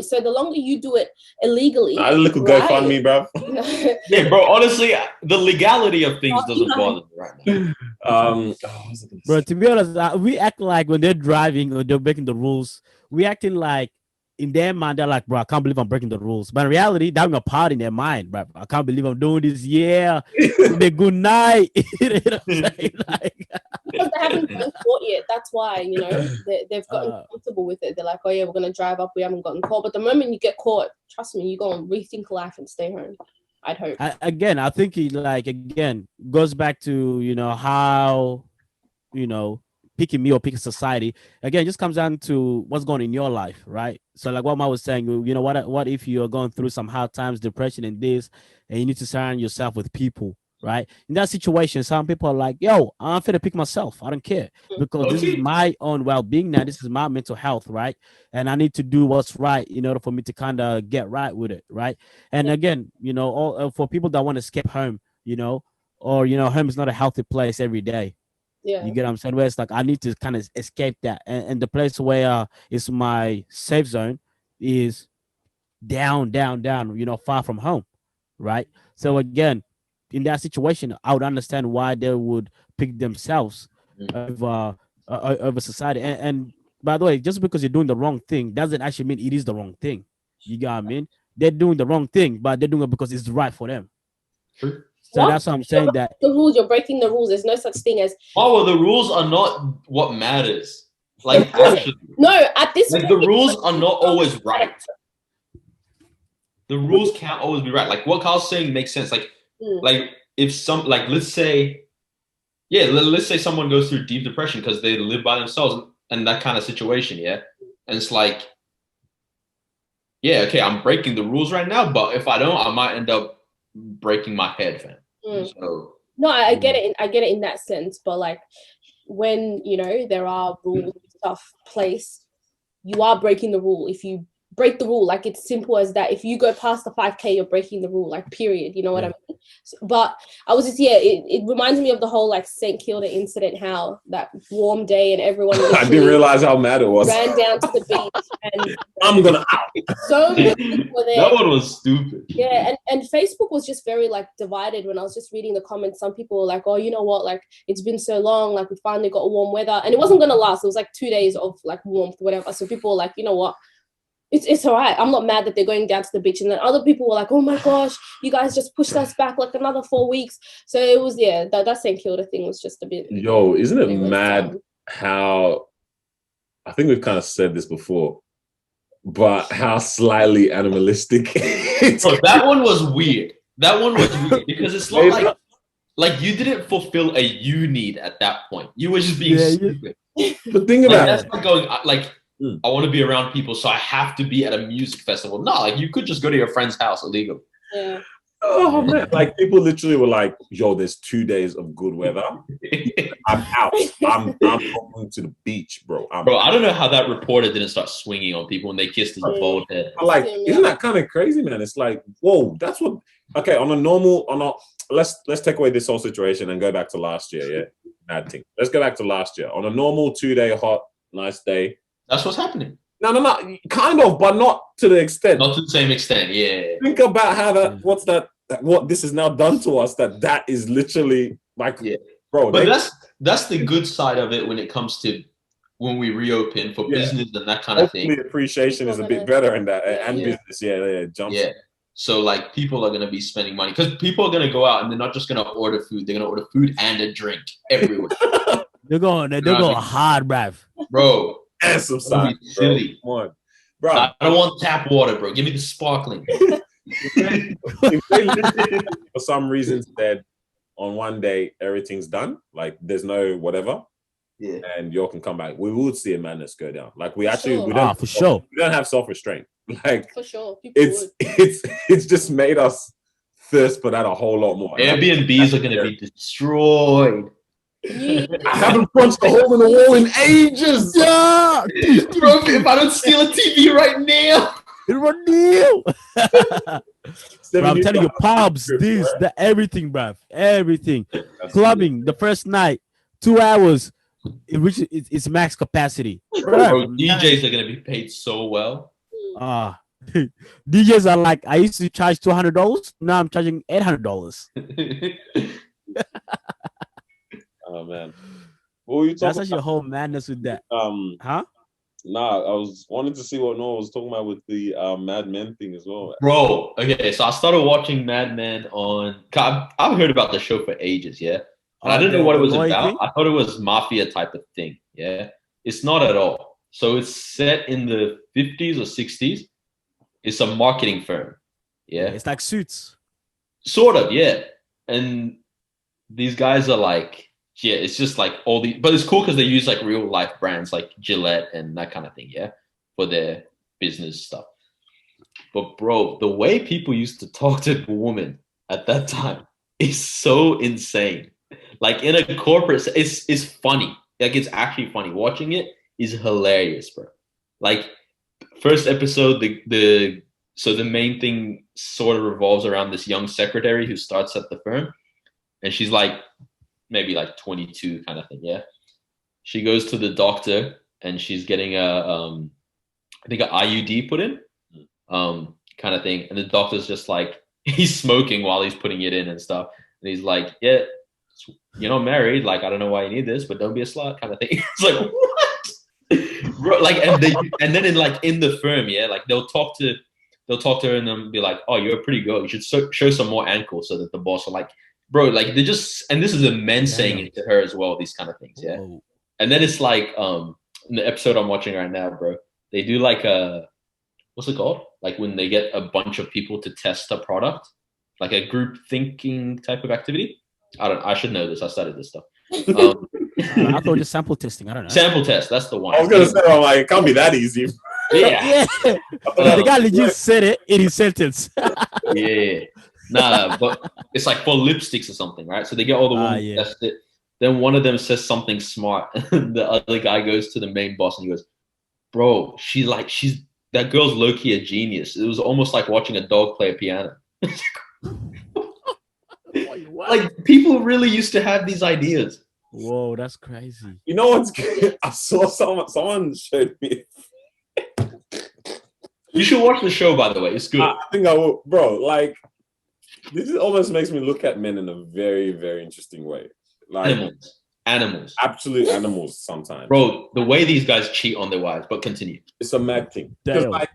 So the longer you do it illegally, I look go fund me, bro. Yeah, bro. Honestly, the legality of things doesn't bother me right now. Bro, to be honest, we act like when they're driving or they're breaking the rules, we acting like in their mind they're like, bro, I can't believe I'm breaking the rules. But in reality, they're having a part in their mind, bro. I can't believe I'm doing this. Yeah, good night. You know what I'm saying? Like, because they haven't gotten caught yet. That's why, you know, they've gotten comfortable with it. They're like, oh yeah, we're gonna drive up. We haven't gotten caught. But the moment you get caught, trust me, you go and rethink life and stay home. I'd hope. I think it goes back to, you know, how, you know, picking me or picking society. Again, it just comes down to what's going on in your life, right? So like what Ma was saying, you know, what if you're going through some hard times, depression and this, and you need to surround yourself with people, right? In that situation, some people are like, yo, I'm fit to pick myself. I don't care because this is my own well-being now. This is my mental health, right? And I need to do what's right in order for me to kind of get right with it, right? And again, you know, all for people that want to escape home, you know, or, you know, home is not a healthy place every day. Yeah. You get what I'm saying? Where it's like I need to kind of escape that, and the place where is my safe zone is down, you know, far from home, right? So again, in that situation, I would understand why they would pick themselves over society. And by the way, just because you're doing the wrong thing doesn't actually mean it is the wrong thing. You got what I mean? They're doing the wrong thing, but they're doing it because it's right for them. True. So that's what I'm saying. That the rules, you're breaking the rules. There's no such thing as the rules are not what matters. Like actually, no, at this like the rules are not always right. The rules can't always be right. Like what Carl's saying makes sense. Like if let's say someone goes through deep depression because they live by themselves and that kind of situation, yeah. And it's like, yeah, okay, I'm breaking the rules right now, but if I don't, I might end up breaking my head, fam. So no, I get it. I get it in that sense, but like when you know there are rules and stuff placed, you are breaking the rule. If you break the rule, like it's simple as that. If you go past the 5K, you're breaking the rule, like period. You know what I mean? So, but I was just it reminds me of the whole like St. Kilda incident, how that warm day and everyone I didn't realize how mad it was. Ran down to the beach and I'm gonna out. So many people were there. That one was stupid. Yeah, and Facebook was just very like divided. When I was just reading the comments, some people were like, oh, you know what, like it's been so long, like we finally got warm weather, and it wasn't gonna last. It was like 2 days of like warmth, whatever. So people were like, you know what, it's all right. I'm not mad that they're going down to the beach. And then other people were like, oh my gosh, you guys just pushed us back like another 4 weeks. So it was, that St. Kilda thing was just a bit. Yo, isn't it mad how, I think we've kind of said this before, but how slightly animalistic. Bro, that one was weird. That one was weird because it's not like you didn't fulfill a you need at that point. You were just being stupid. But think about that's not going like. I want to be around people, so I have to be at a music festival. No, like you could just go to your friend's house illegally. Yeah. Oh man, like people literally were like, "Yo, there's 2 days of good weather. I'm out. I'm going to the beach, bro." Bro, I don't know how that reporter didn't start swinging on people when they kissed his bald head. Like, isn't that kind of crazy, man? It's like, whoa, that's what. Okay, let's take away this whole situation and go back to last year. Yeah, bad thing. Let's go back to last year. On a normal 2-day hot, nice day. That's what's happening. No, kind of, but not to the extent. Not to the same extent, yeah. Think about how what this is now done to us. That is literally like, bro. But that's the good side of it when it comes to when we reopen for business and that kind of thing. Appreciation is a bit better in that and business. Jumps. Yeah. So like people are gonna be spending money because people are gonna go out and they're not just gonna order food. They're gonna order food and a drink everywhere. They're going hard, bro. And some side, silly. Bro. I don't want tap water, bro. Give me the sparkling. For some reason said on one day everything's done, like there's no whatever, and you all can come back. We would see a madness go down. Like we don't for sure. We don't have self-restraint. Like for sure, it's just made us thirst for that a whole lot more. Airbnbs are gonna be destroyed. I haven't punched a hole in the wall in ages. Yeah, bro, if I don't steal a TV right now, bro, I'm telling you, pubs, everything, bruv, everything. Clubbing the first night, 2 hours, it reaches its max capacity. Bro, DJs are gonna be paid so well. DJs are like, I used to charge $200. Now I'm charging $800. Oh man, what were you talking That's actually a whole madness with that. Huh? Nah, I was wanting to see what Noah was talking about with the Mad Men thing as well. Bro, okay, so I started watching Mad Men on. I've heard about the show for ages, yeah. And I didn't know what it was about. Thing? I thought it was mafia type of thing, yeah. It's not at all. So it's set in the 50s or 60s. It's a marketing firm, yeah. It's like Suits. Sort of, yeah. And these guys are like, yeah, it's just like all these, but it's cool because they use like real life brands like Gillette and that kind of thing, yeah, for their business stuff. But bro, the way people used to talk to women at that time is so insane. Like in a corporate, it's funny. Like it's actually funny. Watching it is hilarious, bro. Like first episode, so the main thing sort of revolves around this young secretary who starts at the firm, and she's like maybe like 22 kind of thing, yeah. She goes to the doctor and she's getting I think an IUD put in, kind of thing. And the doctor's just like, he's smoking while he's putting it in and stuff. And he's like, yeah, you're not married. Like, I don't know why you need this, but don't be a slut kind of thing. It's like, what? Bro, like, and then in the firm, yeah, like they'll talk to her and then be like, oh, you're a pretty girl. You should show some more ankle, so that the boss are like, bro, like they just, and this is a men saying it to her as well, these kind of things, yeah. Whoa. And then it's like, in the episode I'm watching right now, bro, they do like what's it called? Like when they get a bunch of people to test a product, like a group thinking type of activity. I should know this. I studied this stuff. I thought it was just sample testing. I don't know. Sample test. That's the one. I was gonna say, I'm like, it can't be that easy. Yeah. The guy legit said it in his sentence. Yeah. Nah, but it's like for lipsticks or something, right? So they get all the women to test it. Then one of them says something smart. The other guy goes to the main boss and he goes, bro, that girl's low-key a genius. It was almost like watching a dog play a piano. Like people really used to have these ideas. Whoa, that's crazy. You know what's good? I saw someone showed me. You should watch the show, by the way. It's good. I think I will, bro. Like, this almost makes me look at men in a very, very interesting way. Like animals, absolute animals. Sometimes, bro. The way these guys cheat on their wives, but continue. It's a mad thing. Because, like,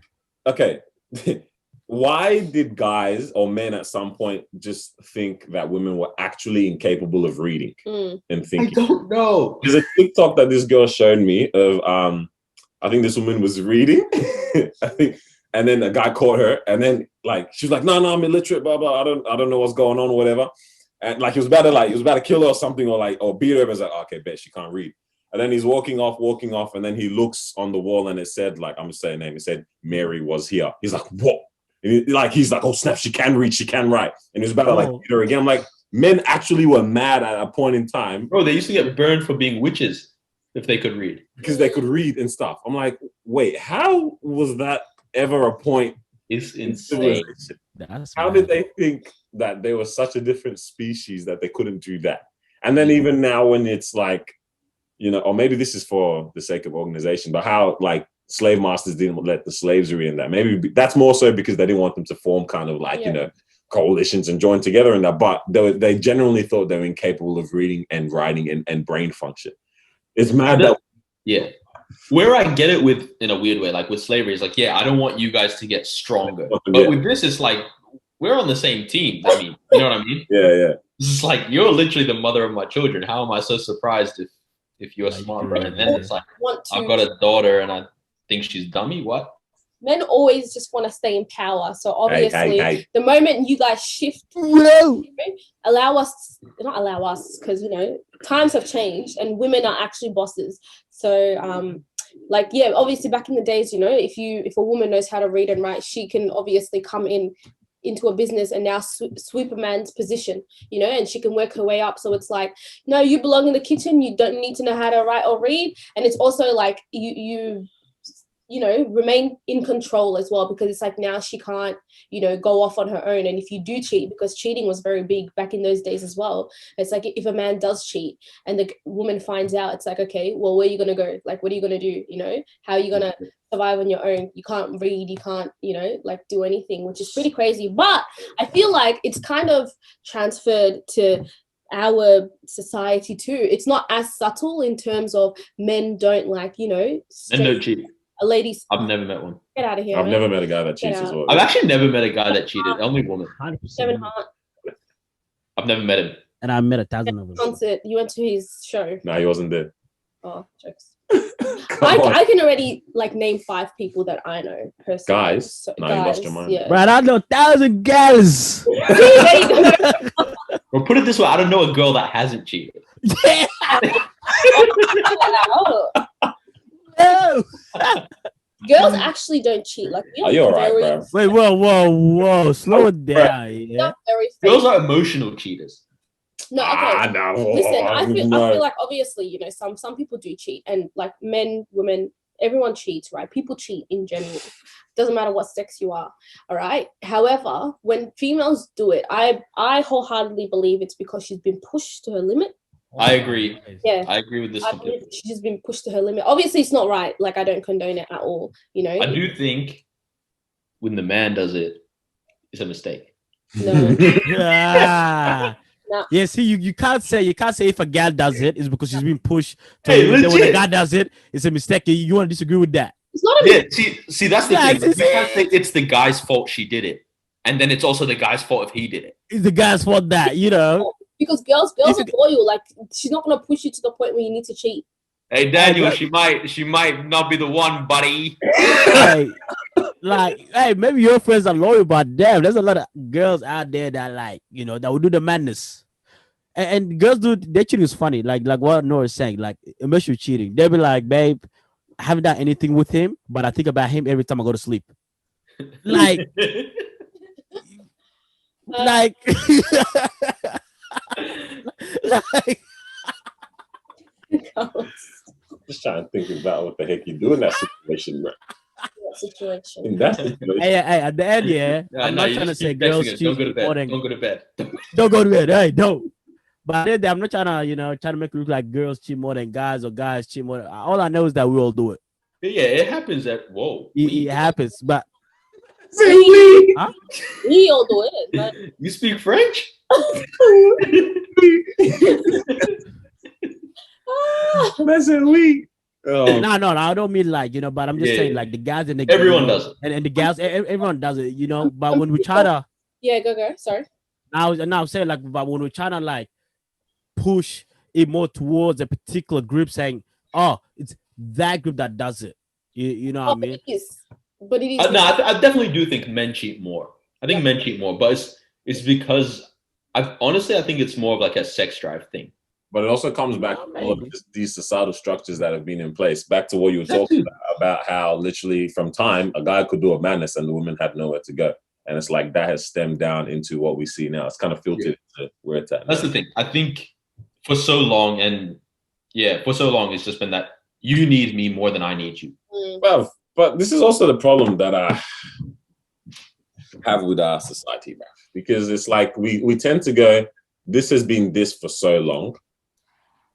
okay, why did guys or men at some point just think that women were actually incapable of reading and thinking? I don't know. There's a TikTok that this girl showed me of I think this woman was reading, I think, and then a guy caught her, and then like she was like, no, I'm illiterate, blah blah. I don't know what's going on or whatever. And like he was about to kill her or something, or beat her. But it's like, okay, bet she can't read. And then he's walking off, and then he looks on the wall and it said, like, I'm gonna say her name. It said Mary was here. He's like, what? And he's like, oh snap, she can read, she can write. And he was about to like beat her again. I'm like, men actually were mad at a point in time. Bro, they used to get burned for being witches if they could read. Because they could read and stuff. I'm like, wait, how was that ever a point? It's insane. How did they think that they were such a different species that they couldn't do that? And then even now when it's like, you know, or maybe this is for the sake of organization, but how like slave masters didn't let the slaves read in that. Maybe that's more so because they didn't want them to form kind of like, you know, coalitions and join together in that. But they generally thought they were incapable of reading and writing and brain function. It's mad that. Yeah. Where I get it with, in a weird way, like with slavery, is like, yeah, I don't want you guys to get stronger. But with this, it's like, we're on the same team. I mean, you know what I mean? Yeah. It's like, you're literally the mother of my children. How am I so surprised if you're smart, bro? And then it's like, I've got a daughter and I think she's dummy. What? Men always just want to stay in power. So obviously, the moment you guys shift, not allow us, because, you know, times have changed and women are actually bosses. So, like, yeah, obviously back in the days, you know, if a woman knows how to read and write, she can obviously come into a business and now sweep a man's position, you know, and she can work her way up. So it's like, no, you belong in the kitchen. You don't need to know how to write or read. And it's also like you you know, remain in control as well, because it's like now she can't, you know, go off on her own. And if you do cheat, because cheating was very big back in those days as well, it's like if a man does cheat and the woman finds out, it's like, okay, well, where are you going to go? Like, what are you going to do? You know, how are you going to survive on your own? You can't read, you can't, you know, like do anything, which is pretty crazy. But I feel like it's kind of transferred to our society too. It's not as subtle in terms of men don't like, you know, and no cheat. A lady. I've never met one. Get out of here. I've never met a guy that cheats as well. I've actually never met a guy that cheated. Only woman. 100%. Kevin Hart. I've never met him. And I met 1,000 of them. Concert. You went to his show. No, he wasn't there. Oh, jokes. I can already like name 5 people that I know personally. Guys? So, No, you lost your mind. Yeah. Right, I know 1,000 girls. There you go. Well, put it this way: I don't know a girl that hasn't cheated. Yeah. Oh. No. Girls actually don't cheat. Like we Are you alright, bro? Wait, whoa. Slow it down. Yeah. Not very Girls are emotional cheaters. No, okay. No. Listen, I feel like obviously, you know, some people do cheat, and like men, women, everyone cheats, right? People cheat in general. Doesn't matter what sex you are, all right? However, when females do it, I wholeheartedly believe it's because she's been pushed to her limit. I agree. Yeah. I agree with this. I believe she's just been pushed to her limit. Obviously, it's not right. Like, I don't condone it at all, you know? I do think when the man does it, it's a mistake. No. Yeah. No. Yeah, see, you can't say if a gal does it, it's because she's being pushed. Hey, Then when a legit. guy does it, it's a mistake. You want to disagree with that? It's not a Yeah, see, that's the Yeah, thing. You can't say it's the guy's fault she did it, and then it's also the guy's fault if he did it. It's the guy's fault that, you know. because girls are loyal. Like, she's not gonna push you to the point where you need to cheat. Hey, Daniel, she might not be the one, buddy. Hey, maybe your friends are loyal, but damn, there's a lot of girls out there that like, you know, that will do the madness. And girls do their cheating is funny, like what Noah is saying, like emotional cheating. They'll be like, babe, I haven't done anything with him, but I think about him every time I go to sleep. Like, like, like, Just trying to think about what the heck you do in that situation, bro. Situation. In that situation. hey, at the end, yeah, I'm not you trying to just say keep girls texting us. cheat Don't go to bed. more than Don't go to bed. don't go to bed. Hey, don't. But at the end, I'm not trying to, you know, trying to make it look like girls cheat more than guys or guys cheat more. All I know is that we all do it. Yeah, it happens at It happens, but Huh? We all do it. But... You speak French? That's a week. No, I don't mean like, you know, but I'm just saying like the guys and the everyone does it. And the gals, everyone does it, you know. But when we try to go. Sorry. Now I'm saying like, but when we try to like push it more towards a particular group, saying, oh, it's that group that does it. You know what I mean? But it is. No, I definitely do think men cheat more. I think men cheat more, but it's because I think it's more of like a sex drive thing. But it also comes back to all of these societal structures that have been in place. Back to what you were talking about how literally from time a guy could do a madness and the woman had nowhere to go. And it's like that has stemmed down into what we see now. It's kind of filtered into where it's at. That's the thing. I think for so long, it's just been that you need me more than I need you. Well, but this is also the problem that I have with our society, man. Because it's like we tend to go, this has been this for so long.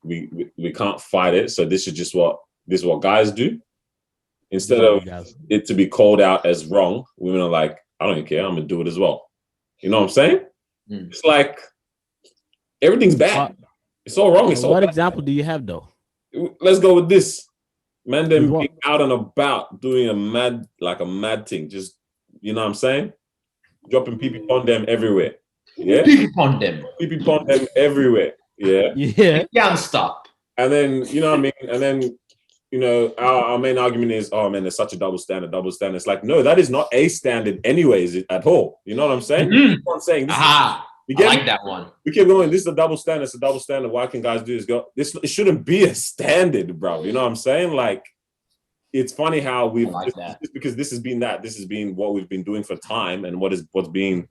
We can't fight it. So this is what guys do. Instead of it to be called out as wrong, women are like, I don't care. I'm gonna do it as well. You know what I'm saying? It's like everything's bad. It's all wrong. It's all what bad. Example do you have though? Let's go with this. Man, them being out and about doing a mad thing. Just, you know what I'm saying? Dropping pee on them everywhere. Yeah. Pee on them. Pee on them everywhere. Yeah. Yeah. Can't stop. And then, you know what I mean? And then, you know, our main argument is, oh man, there's such a double standard. It's like, no, that is not a standard anyways at all. You know what I'm saying? Mm-hmm. That's what I'm saying. I like that one. We keep going, this is a double standard. It's a double standard. Why can guys do this? It shouldn't be a standard, bro. You know what I'm saying? Like, it's funny how we've, just because this has been what we've been doing for time and what's being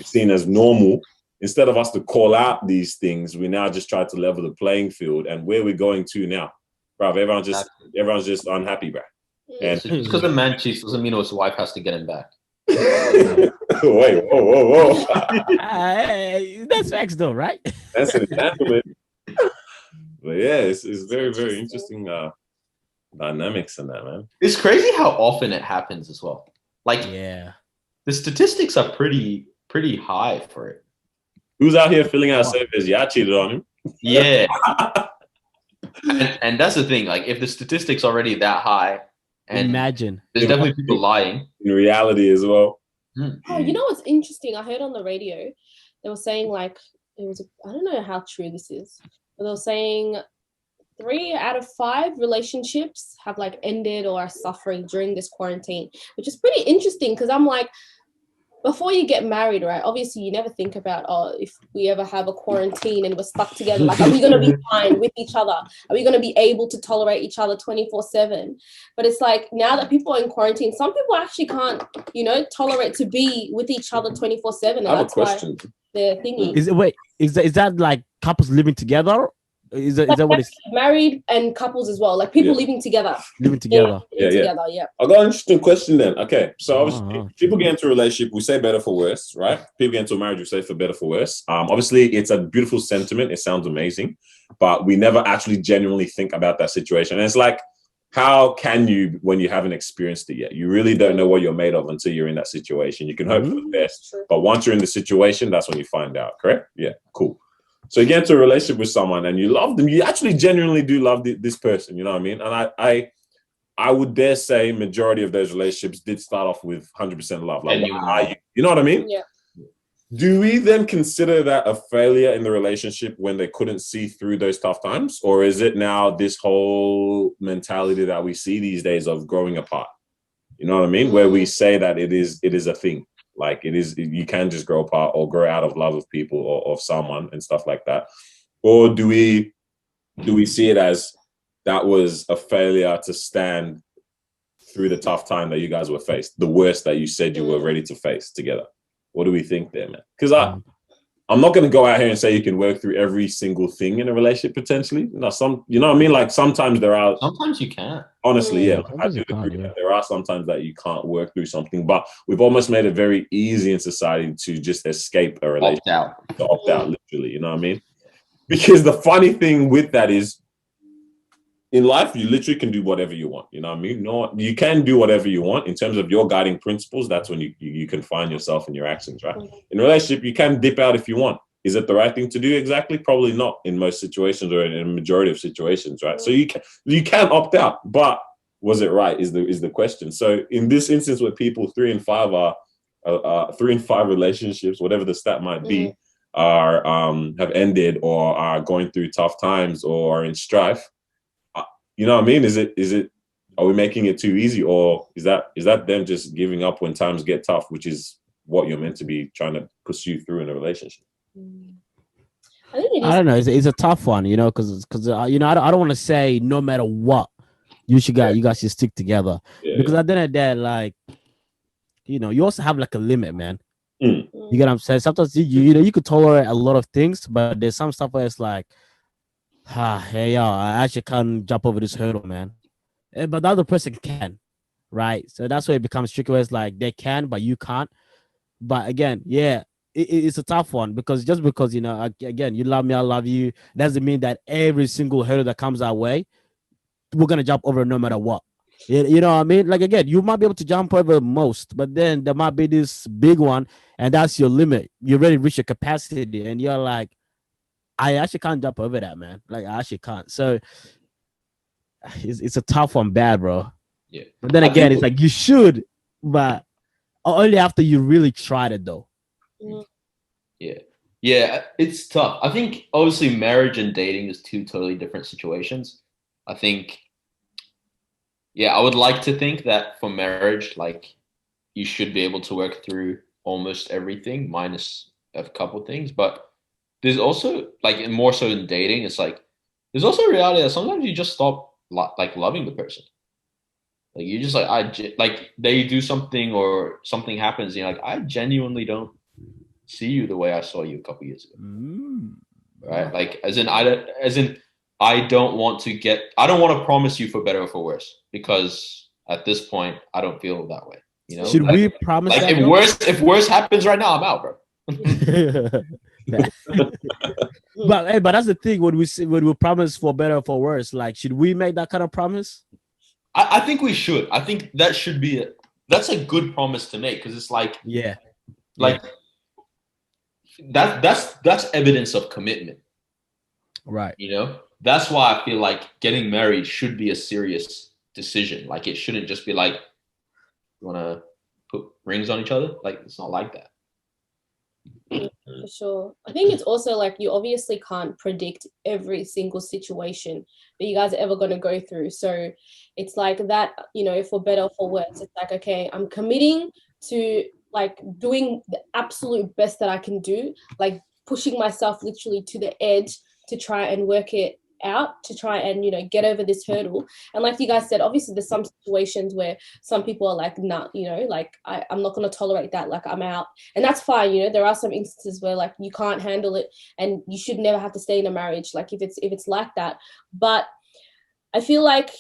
seen as normal. Instead of us to call out these things, we now just try to level the playing field. And where we're going to now, bro, everyone's just unhappy, bro. And just because a man cheats doesn't mean his wife has to get him back. wait, whoa. That's facts though, right? That's an example. But yeah, it's very, very interesting dynamics in that, man. It's crazy how often it happens as well. Like, Yeah. the statistics are pretty high for it. Who's out here filling out surveys? Yeah, I cheated on him. Yeah. and that's the thing. Like, if the statistics already that high, and imagine there's definitely people lying in reality as well. Oh, you know what's interesting? I heard on the radio they were saying, like, it was, I don't know how true this is, but they were saying 3 out of 5 relationships have like ended or are suffering during this quarantine, which is pretty interesting because I'm like, before you get married, right? Obviously, you never think about, oh, if we ever have a quarantine and we're stuck together, like, are we going to be fine with each other? Are we going to be able to tolerate each other 24/7? But it's like, now that people are in quarantine, some people actually can't, tolerate to be with each other 24/7. And I have that's a question. why they're thinking. Is that like couples living together? Is that what it's married and couples as well, like people living together. Yeah. I got an interesting question then. Okay, so obviously people get into a relationship, we say better for worse, right? People get into a marriage, we say for better for worse. Obviously it's a beautiful sentiment, it sounds amazing, but we never actually genuinely think about that situation. And it's like, how can you, when you haven't experienced it yet? You really don't know what you're made of until you're in that situation. You can hope for the best, but once you're in the situation, that's when you find out, correct? Yeah, cool. So you get into a relationship with someone and you love them. You actually genuinely do love this person. You know what I mean? And I would dare say majority of those relationships did start off with 100% love. Like, you know what I mean? Yeah. Do we then consider that a failure in the relationship when they couldn't see through those tough times? Or is it now this whole mentality that we see these days of growing apart? You know what I mean? Where we say that it is a thing. Like it is, you can just grow apart or grow out of love of people or of someone and stuff like that. Or do we see it as that was a failure to stand through the tough time that you guys were faced, the worst that you said you were ready to face together? What do we think there, man? Because I'm not going to go out here and say you can work through every single thing in a relationship potentially. No, you know what I mean? Like sometimes you can't. Honestly, yeah. I do agree that there are sometimes that you can't work through something, but we've almost made it very easy in society to just escape a relationship. Opt out, literally, you know what I mean? Because the funny thing with that is, in life, you literally can do whatever you want. You know what I mean? No, you can do whatever you want in terms of your guiding principles. That's when you can find yourself in your actions, right? In a relationship, you can dip out if you want. Is it the right thing to do? Exactly, probably not in most situations or in a majority of situations, right? So you can opt out, but was it right? Is the question. So in this instance, where people 3 and 5 are 3 and 5 relationships, whatever the stat might be, are have ended or are going through tough times or are in strife. You know what I mean? Is it? Are we making it too easy, or is that them just giving up when times get tough, which is what you're meant to be trying to pursue through in a relationship? I don't know. It's a tough one, because I don't want to say no matter what, you guys should stick together because at the end of the day, like, you also have like a limit, man. You get what I'm saying? Sometimes you could tolerate a lot of things, but there's some stuff where it's like, hey, yo, I actually can't jump over this hurdle, man. But the other person can, right? So that's where it becomes tricky, where it's like they can, but you can't. But again, it's a tough one because just because, again, you love me, I love you, doesn't mean that every single hurdle that comes our way, we're going to jump over no matter what. You know what I mean? Like, again, you might be able to jump over most, but then there might be this big one, and that's your limit. You already reach your capacity, and you're like, I actually can't jump over that, man. Like, I actually can't. So it's a tough one, bad, bro. Yeah. But then again, it's like you should, but only after you really tried it, though. Yeah, it's tough. I think obviously marriage and dating is 2 totally different situations. I think, I would like to think that for marriage, like, you should be able to work through almost everything minus a couple things, but there's also, like, more so in dating, it's like there's also a reality that sometimes you just stop like loving the person. Like, you just like they do something or something happens, and you're like, I genuinely don't see you the way I saw you a couple years ago. Right? Like, as in I don't want to promise you for better or for worse, because at this point, I don't feel that way. You know, should we promise like that, if worse happens right now, I'm out, bro. but that's the thing. When we promise for better or for worse, like, should we make that kind of promise? I think we should. I think that should be that's a good promise to make, because it's like, yeah, like that's evidence of commitment, right? You know, that's why I feel like getting married should be a serious decision. Like, it shouldn't just be like, you want to put rings on each other. Like, it's not like that. For sure. I think it's also like, you obviously can't predict every single situation that you guys are ever going to go through. So it's like that, you know, for better or for worse, it's like, okay, I'm committing to like doing the absolute best that I can do, like pushing myself literally to the edge to try and work it out, to try and, you know, get over this hurdle. And like you guys said, obviously there's some situations where some people are like, nah, you know, like I'm not going to tolerate that, like I'm out, and that's fine. You know, there are some instances where like you can't handle it and you should never have to stay in a marriage, like if it's like that. But I feel like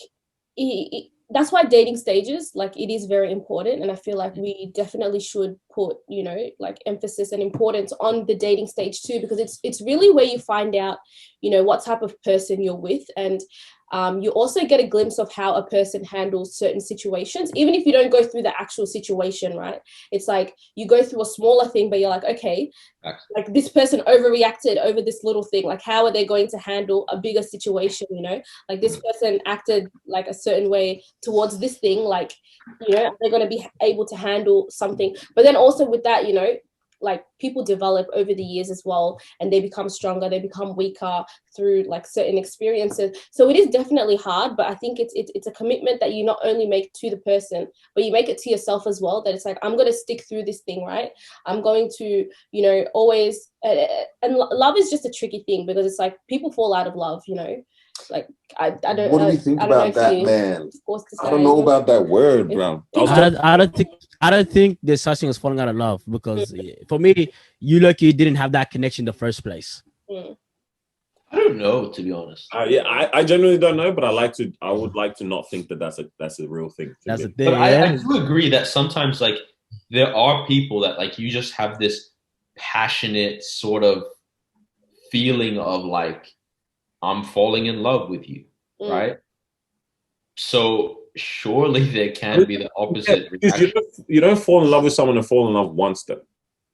that's why dating stages, like, it is very important, and I feel like we definitely should put, you know, like emphasis and importance on the dating stage too, because it's really where you find out, you know, what type of person you're with, and you also get a glimpse of how a person handles certain situations, even if you don't go through the actual situation, right? It's like you go through a smaller thing, but you're like, okay, like this person overreacted over this little thing. Like, how are they going to handle a bigger situation? You know, like this person acted like a certain way towards this thing. Like, you know, they're going to be able to handle something. But then also with that, you know, like people develop over the years as well, and they become stronger, they become weaker through like certain experiences. So it is definitely hard, but I think it's a commitment that you not only make to the person, but you make it to yourself as well, that it's like, I'm going to stick through this thing, right? I'm going to, you know, always, and love is just a tricky thing, because it's like people fall out of love, you know, like I don't. What do you think about that, man? I don't know about that word, bro. I don't think there's such thing as falling out of love, because for me, you lucky didn't have that connection in the first place. I don't know, to be honest. I genuinely don't know, but I would like to not think that that's a real thing. That's the thing. But I do agree that sometimes, like, there are people that, like, you just have this passionate sort of feeling of like, I'm falling in love with you, right? So surely there can be the opposite reaction. You don't fall in love with someone and fall in love once, though.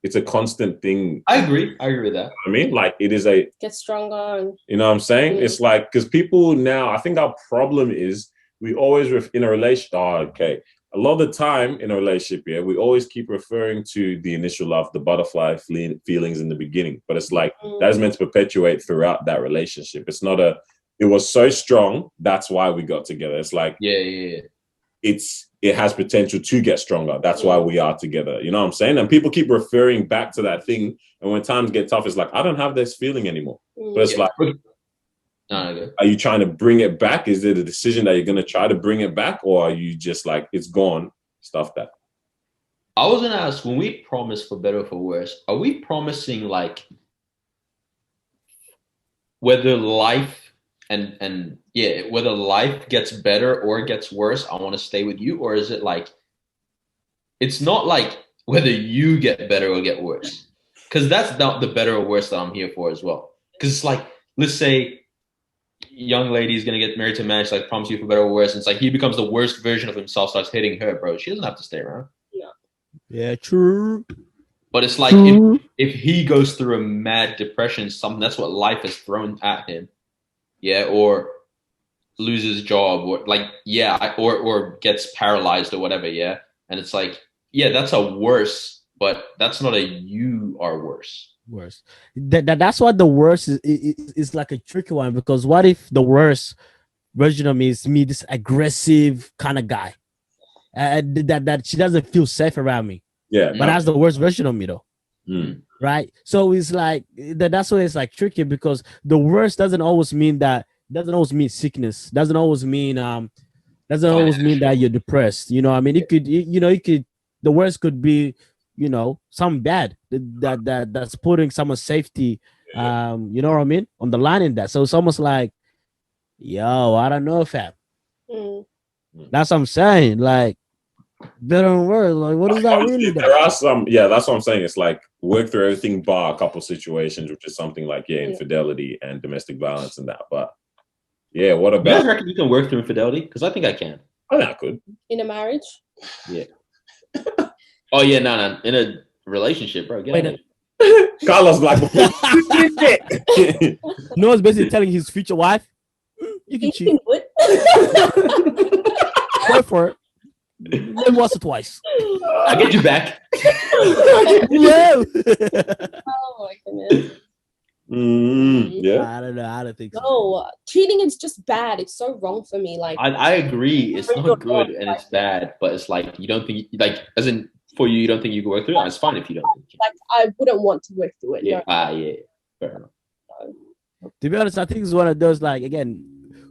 It's a constant thing. I agree with that. I mean, like, it is get stronger. You know what I'm saying? It's like, because people now, I think our problem is we always in a relationship. Oh, okay. A lot of the time in a relationship, we always keep referring to the initial love, the butterfly feelings in the beginning. But it's like, that's meant to perpetuate throughout that relationship. It's not it was so strong, that's why we got together. It's like, it has potential to get stronger. That's why we are together. You know what I'm saying? And people keep referring back to that thing. And when times get tough, it's like, I don't have this feeling anymore. But it's like, are you trying to bring it back? Is it a decision that you're going to try to bring it back? Or are you just like, it's gone, stuff that? I was going to ask, when we promise for better or for worse, are we promising like whether life whether life gets better or gets worse, I want to stay with you? Or is it like, it's not like whether you get better or get worse? Because that's not the better or worse that I'm here for as well. Because it's like, let's say young lady is going to get married to a man, she's like, promise you for better or worse. And it's like, he becomes the worst version of himself, starts hitting her, bro. She doesn't have to stay around. Yeah, true. But it's like, if he goes through a mad depression, something, that's what life has thrown at him. Or loses job, or like, or gets paralyzed or whatever. And it's like, that's a worse, but that's not a you are worse. That's what the worst is like a tricky one, because what if the worst version of me is me, this aggressive kind of guy, that she doesn't feel safe around me, but that's the worst version of me though. Right? So it's like that's why it's like tricky, because the worst doesn't always mean sickness, doesn't always mean that you're depressed. You know, I mean, it could the worst could be, you know, something bad that's putting someone's safety, you know what I mean, on the line in that. So it's almost like, yo, I don't know, fam. That's what I'm saying. Like, better and worse. Like, what is that really? There are some, that's what I'm saying. It's like work through everything bar a couple situations, which is something like infidelity and domestic violence and that. But yeah, what about? You guys reckon you can work through infidelity? Because I think I can. I think I could. In a marriage? Yeah. Oh yeah, no. In a relationship, bro. Carlos like. Noah's basically telling his future wife, "You can cheat. Go for it. Then once or twice. I'll get you back." No. Oh my goodness. Yeah. I don't know. I don't think so. No, cheating is just bad. It's so wrong for me. Like, I agree. It's not good and it's bad, but it's like you don't think like as in for you don't think you can work through it. It's fine if you don't. Like I wouldn't want to work through it. Yeah. No. Yeah. Fair enough. To be honest, I think it's one of those like again,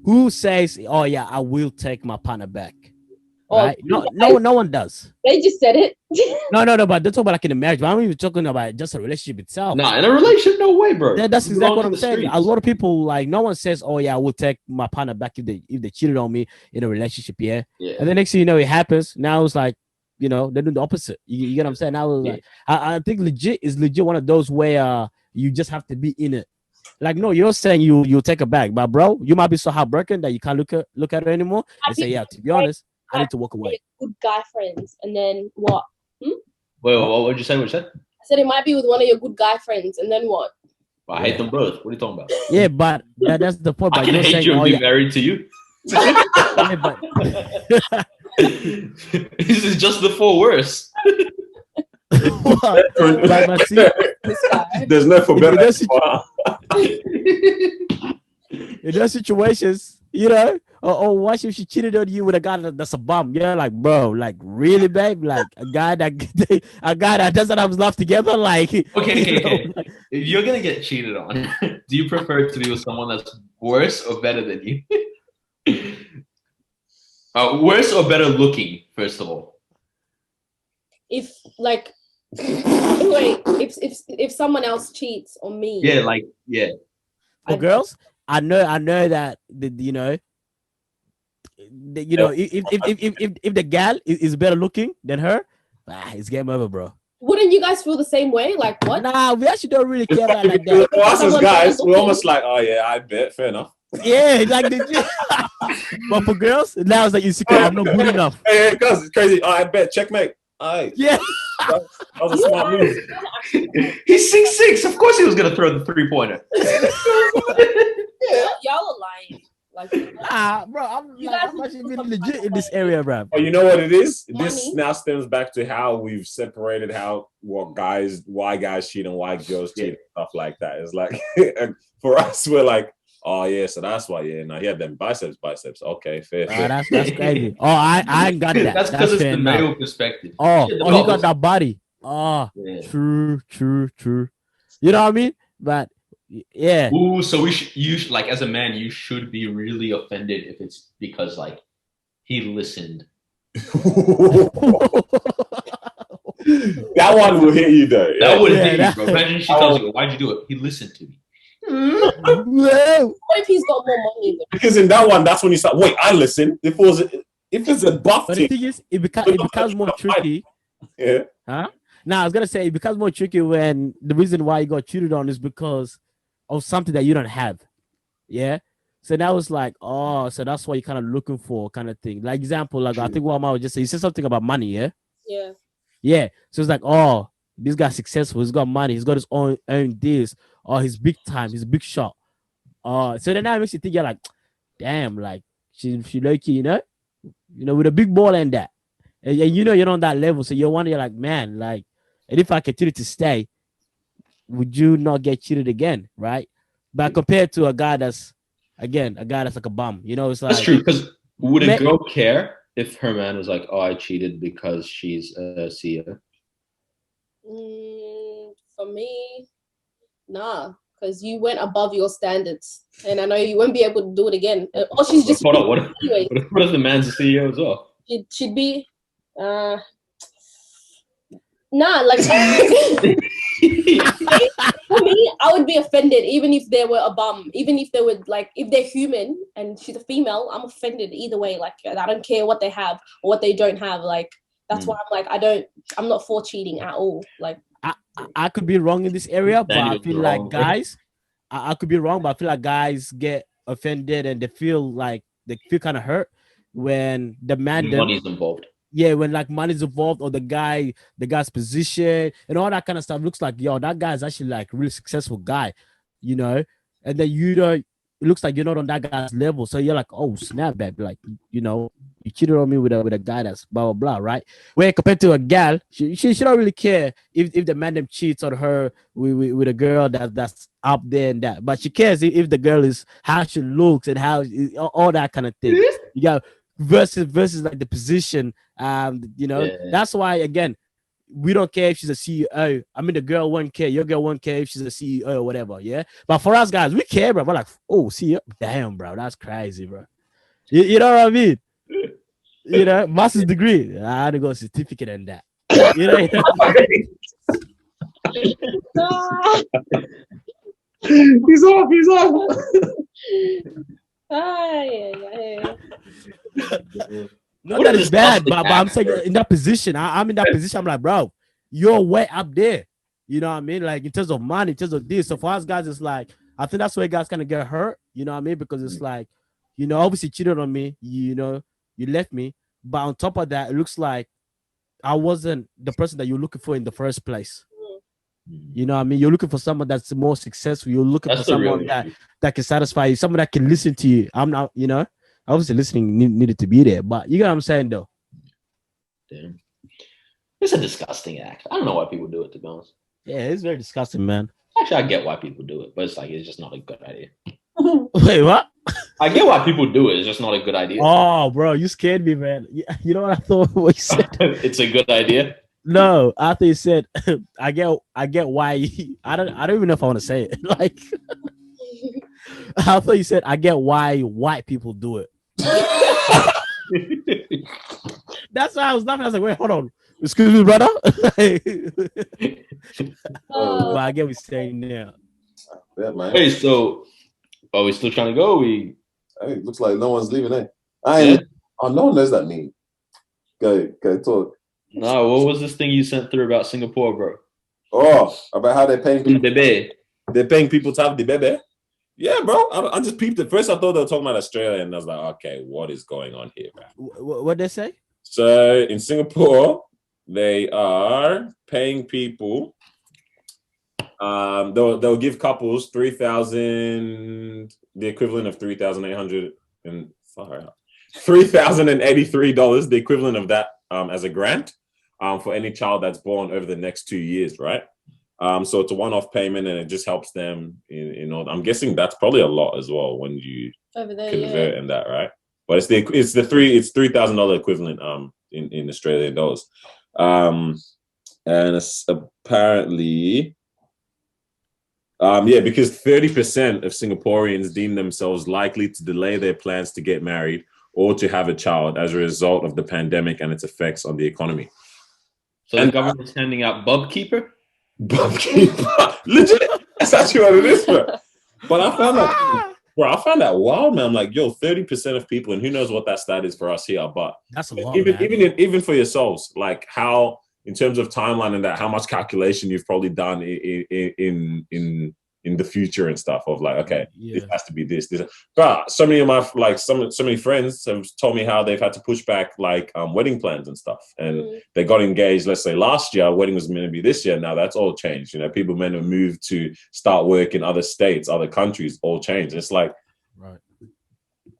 who says, "Oh yeah, I will take my partner back." Right? No one does. They just said it. No. But don't talk about like in a marriage. But I'm even talking about just a relationship itself. No, in a relationship, no way, bro. That's exactly what I'm saying. Streets. A lot of people like no one says, "Oh yeah, I will take my partner back if they cheated on me in a relationship." Yeah. And the next thing you know, it happens. Now it's like, they're doing the opposite. You get what I'm saying? Now like, I think legit one of those where you just have to be in it. Like, no, you're saying you'll take her back, but bro, you might be so heartbroken that you can't look at her anymore and say, yeah, to be honest, I need to walk away. Good guy friends, and then what? Wait, what would you say? What you said? I said it might be with one of your good guy friends, and then what? Well, I hate them both. What are you talking about? Yeah, but that's the point. I can hate you and be married to you. Yeah, but this is just the four worse. There's no for better. In those situations, or what if she cheated on you with a guy that's a bum? Yeah, like, bro, like, really, babe? Like, a guy that doesn't have love together? Like, okay. Like, if you're going to get cheated on, do you prefer to be with someone that's worse or better than you? Worse or better looking, first of all? If, like, if someone else cheats on me. Yeah. For girls, I know that if the gal is better looking than her, it's game over, bro. Wouldn't you guys feel the same way? Like what? Nah, we actually don't really care about like that. For us as guys, we're almost like, oh yeah, I bet, fair enough. Yeah, like but for girls, now it's like you secret, I'm not good enough. Hey, guys, it's crazy. I bet, checkmate. Yeah. That was a smart move. He's 6'6". Of course he was gonna throw the 3-pointer. Y'all are lying. Like, bro, I'm actually really legit in this area, bro. Oh, you know what it is? This now stems back to how we've separated why guys cheat and why girls cheat and stuff like that. It's like for us, we're like, oh yeah, so that's why. Yeah, now he had them biceps. Okay, fair. That's crazy. Oh, I ain't got that. That's because it's the male perspective. Oh, he got that body. Oh, yeah. True. You know what I mean? But yeah. Ooh, so you should, like, as a man, you should be really offended if it's because like he listened. That one will hit you though. That would hit you, bro. Imagine she tells you, "Why'd you do it?" He listened to me. What if he's got more money? Because in that one, that's when you start. Wait, I listen. If it's a buff, but the thing is, it becomes more tricky. Yeah. Huh? Now I was gonna say it becomes more tricky when the reason why you got cheated on is because of something that you don't have. Yeah. So now it's like, oh, so that's what you're kind of looking for, kind of thing. Like example, like I think what I would just say, you said something about money, yeah? Yeah. Yeah. So it's like, oh, this guy's successful, he's got money, he's got his own this, or he's big time, he's a big shot. So then that makes you think you're like, damn, like she low-key, you know, with a big ball and that. And you're on that level. So you're like, man, like, and if I continue to stay, would you not get cheated again, right? But compared to a guy that's like a bum, it's like that's true. Because would a girl care if her man was like, "Oh, I cheated because she's a CEO"? For me, nah, because you went above your standards, and I know you won't be able to do it again. Or she's just hold on. What if the man's a CEO as well? She'd be. Nah, like For me, I would be offended even if they were a bum, even if they would like if they're human and she's a female, I'm offended either way. Like I don't care what they have or what they don't have. Like that's why I'm like I'm not for cheating at all. Like I could be wrong in this area, but I Daniel's feel wrong. like guys, I could be wrong, but I feel like guys get offended and they feel kind of hurt when the man Money's involved. Yeah, when like money's involved or the guy's position and all that kind of stuff looks like, yo, that guy's actually like really successful guy, you know, and then it looks like you're not on that guy's level. So you're like, oh snap, babe, like, you know, you cheated on me with a guy that's blah blah blah, right? Where compared to a gal, she don't really care if the man them cheats on her with a girl that's up there and that, but she cares if the girl is how she looks and how all that kind of thing. You got versus like the position. You know, that's why again, we don't care if she's a CEO. I mean, the girl won't care. Your girl won't care if she's a CEO or whatever. Yeah. But for us guys, we care, bro. We're like, oh, CEO. Damn, bro. That's crazy, bro. You know what I mean? You know, master's degree. I had to go certificate and that. You know? He's off. Not that it's bad, but I'm saying in that position, I'm in that position. I'm like, bro, you're way up there. You know what I mean? Like in terms of money, in terms of this. So for us guys, it's like, I think that's where guys kind of get hurt. You know what I mean? Because it's like, you know, obviously cheated on me. You know, you left me. But on top of that, it looks like I wasn't the person that you're looking for in the first place. You know what I mean? You're looking for someone that's more successful. You're looking for someone that can satisfy you, someone that can listen to you. I'm not, you know, obviously listening needed to be there, but you get what I'm saying though. Damn. It's a disgusting act. I don't know why people do it, to be honest. Yeah, it's very disgusting, man. Actually, I get why people do it, but it's like, it's just not a good idea. Wait, what? I get why people do it. It's just not a good idea. Oh, bro, you scared me, man. You know what I thought? What you said? It's a good idea. No, I thought you said I get why. I don't even know if I want to say it. Like, I thought you said I get why white people do it. That's why I was laughing. I was like, wait, hold on. Excuse me, brother. Well, I get what you're saying now. Yeah, man. Hey, so are we still trying to go? Hey, it looks like no one's leaving, eh? Oh, no one knows that meme. Go talk. No, what was this thing you sent through about Singapore, bro? Oh, about how they're paying people. They're paying people to have the bebe. Yeah, bro. I just peeped it. First, I thought they were talking about Australia, and I was like, okay, what is going on here, man? What they say? So in Singapore, they are paying people. They'll give couples 3,000, the equivalent of 3,800 and $3,083, the equivalent of that as a grant for any child that's born over the next 2 years, right? So it's a one-off payment, and it just helps them in all. I'm guessing that's probably a lot as well when you over there, convert and that, right? But it's $3,000 equivalent in Australian dollars, and it's apparently because 30% of Singaporeans deem themselves likely to delay their plans to get married or to have a child as a result of the pandemic and its effects on the economy. So the government's handing out bubkeeper? Bubkeeper. Legit. That's actually what it is, bro. But I found that wild, man. I'm like, yo, 30% of people, and who knows what that stat is for us here, but that's a lot, even for yourselves, like how, in terms of timeline and that, how much calculation you've probably done in the future and stuff of like, okay, This has to be this. But so many of my so many friends have told me how they've had to push back like wedding plans and stuff, and they got engaged. Let's say last year, wedding was meant to be this year. Now that's all changed. You know, people meant to move to start work in other states, other countries, all changed. It's like, right,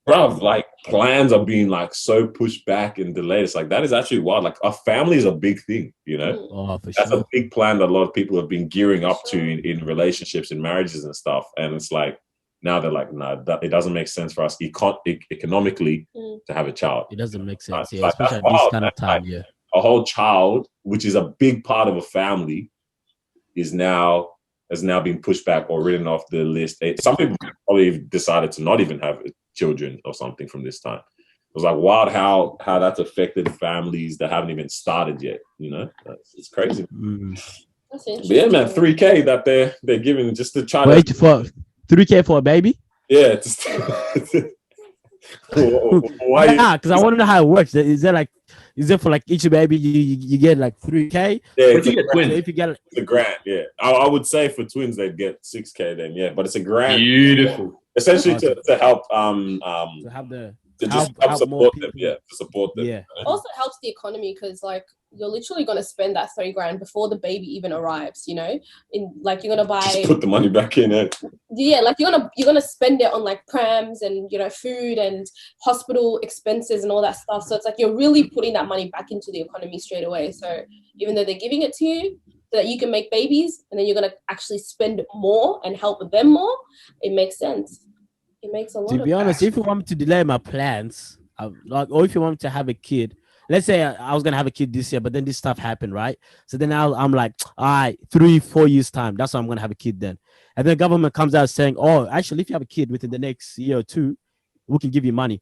bro, like plans are being like so pushed back and delayed. It's like, that is actually wild. Like a family is a big thing, you know. Oh, for That's sure. a big plan that a lot of people have been gearing up to in relationships and marriages and stuff. And it's like, now they're like, no, it doesn't make sense for us economically to have a child. It doesn't make sense, Like, especially at this kind of time. Like, a whole child, which is a big part of a family, has now been pushed back or written off the list. Some people probably decided to not even have children or something from this time. It was like wild how that's affected families that haven't even started yet. You know, it's crazy. That's But yeah, man, 3K that they're giving just to try Wait for 3K for a baby? Yeah, just why? Nah, because I want to know how it works. Is it for like each baby you get like 3K? Yeah, But you get twins. If you get a grant, yeah. I would say for twins they'd get 6K then, yeah. But it's a grant. Beautiful. Essentially to help to have the to just help support them, yeah, to support them. Yeah. Also helps the economy because like you're literally gonna spend that $3,000 before the baby even arrives, you know? In like you're gonna buy Just put the money back in it. Yeah, like you're gonna spend it on like prams and food and hospital expenses and all that stuff. So it's like you're really putting that money back into the economy straight away. So even though they're giving it to you so that you can make babies and then you're gonna actually spend more and help them more, it makes sense. It makes a lot of To be honest, if you want me to delay my plans, or if you want me to have a kid, let's say I was gonna have a kid this year, but then this stuff happened, right? So then I'm like, all right, 3-4 years time, that's when I'm gonna have a kid then. And then the government comes out saying, oh, actually, if you have a kid within the next year or two, we can give you money.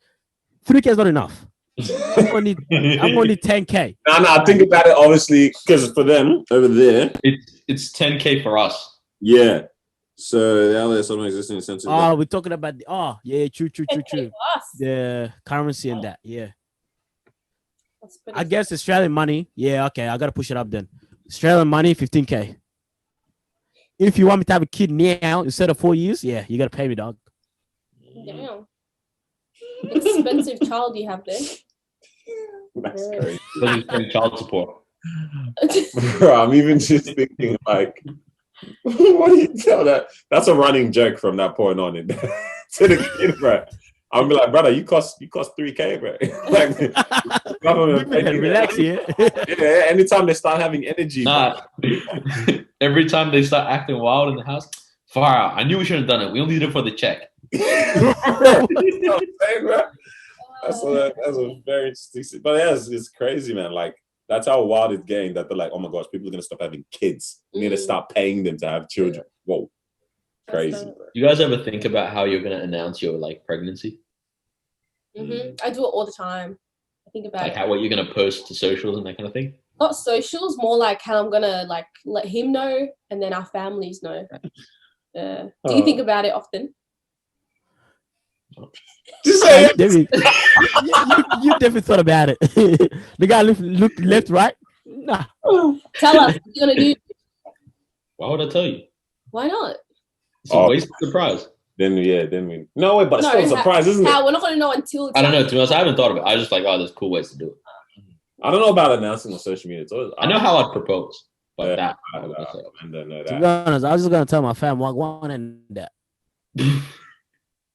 3K is not enough. I'm gonna need 10K. No, think about it obviously, because for them over there, it's 10K for us. Yeah. So there's some existing incentive. Oh, we're talking about true. us. The currency and that, yeah. That's I guess Australian money, yeah, okay, I gotta push it up then. Australian money, 15K. If you want me to have a kid now instead of 4 years, yeah, you gotta pay me, dog. Damn. Expensive child you have there. That's crazy. Because he's paying child support. Bro, I'm even just thinking like, what do you tell that? That's a running joke from that point on to the kid, bro. I'll be like, brother, you cost 3K, bro. Like, government relax, yeah. Yeah, anytime they start having energy. Nah. Every time they start acting wild in the house, far out. I knew we shouldn't have done it. We only did it for the check. You know what I'm saying, bro? That's a very interesting. But yeah, it's crazy, man. Like, that's how wild it's getting that they're like, oh my gosh, people are going to stop having kids. We need to start paying them to have children. Whoa. Crazy. You guys ever think about how you're going to announce your like pregnancy? Mm-hmm. I do it all the time. I think about like what you're going to post to socials and that kind of thing? Not socials, more like how I'm going to like let him know and then our families know. Do you think about it often? Just say it. You definitely thought about it. The guy looked left, right? Nah. Tell us what you're going to do. Why would I tell you? Why not? It's a waste of surprise. Then we. No, wait, but it's still a surprise, isn't it? We're not going to know until it's I don't know. To be honest, I haven't thought of it. I was just like, oh, there's cool ways to do it. I don't know about announcing on social media. I know how I'd propose, but yeah, that. I don't know that. To be honest, I was just going to tell my fam one and that.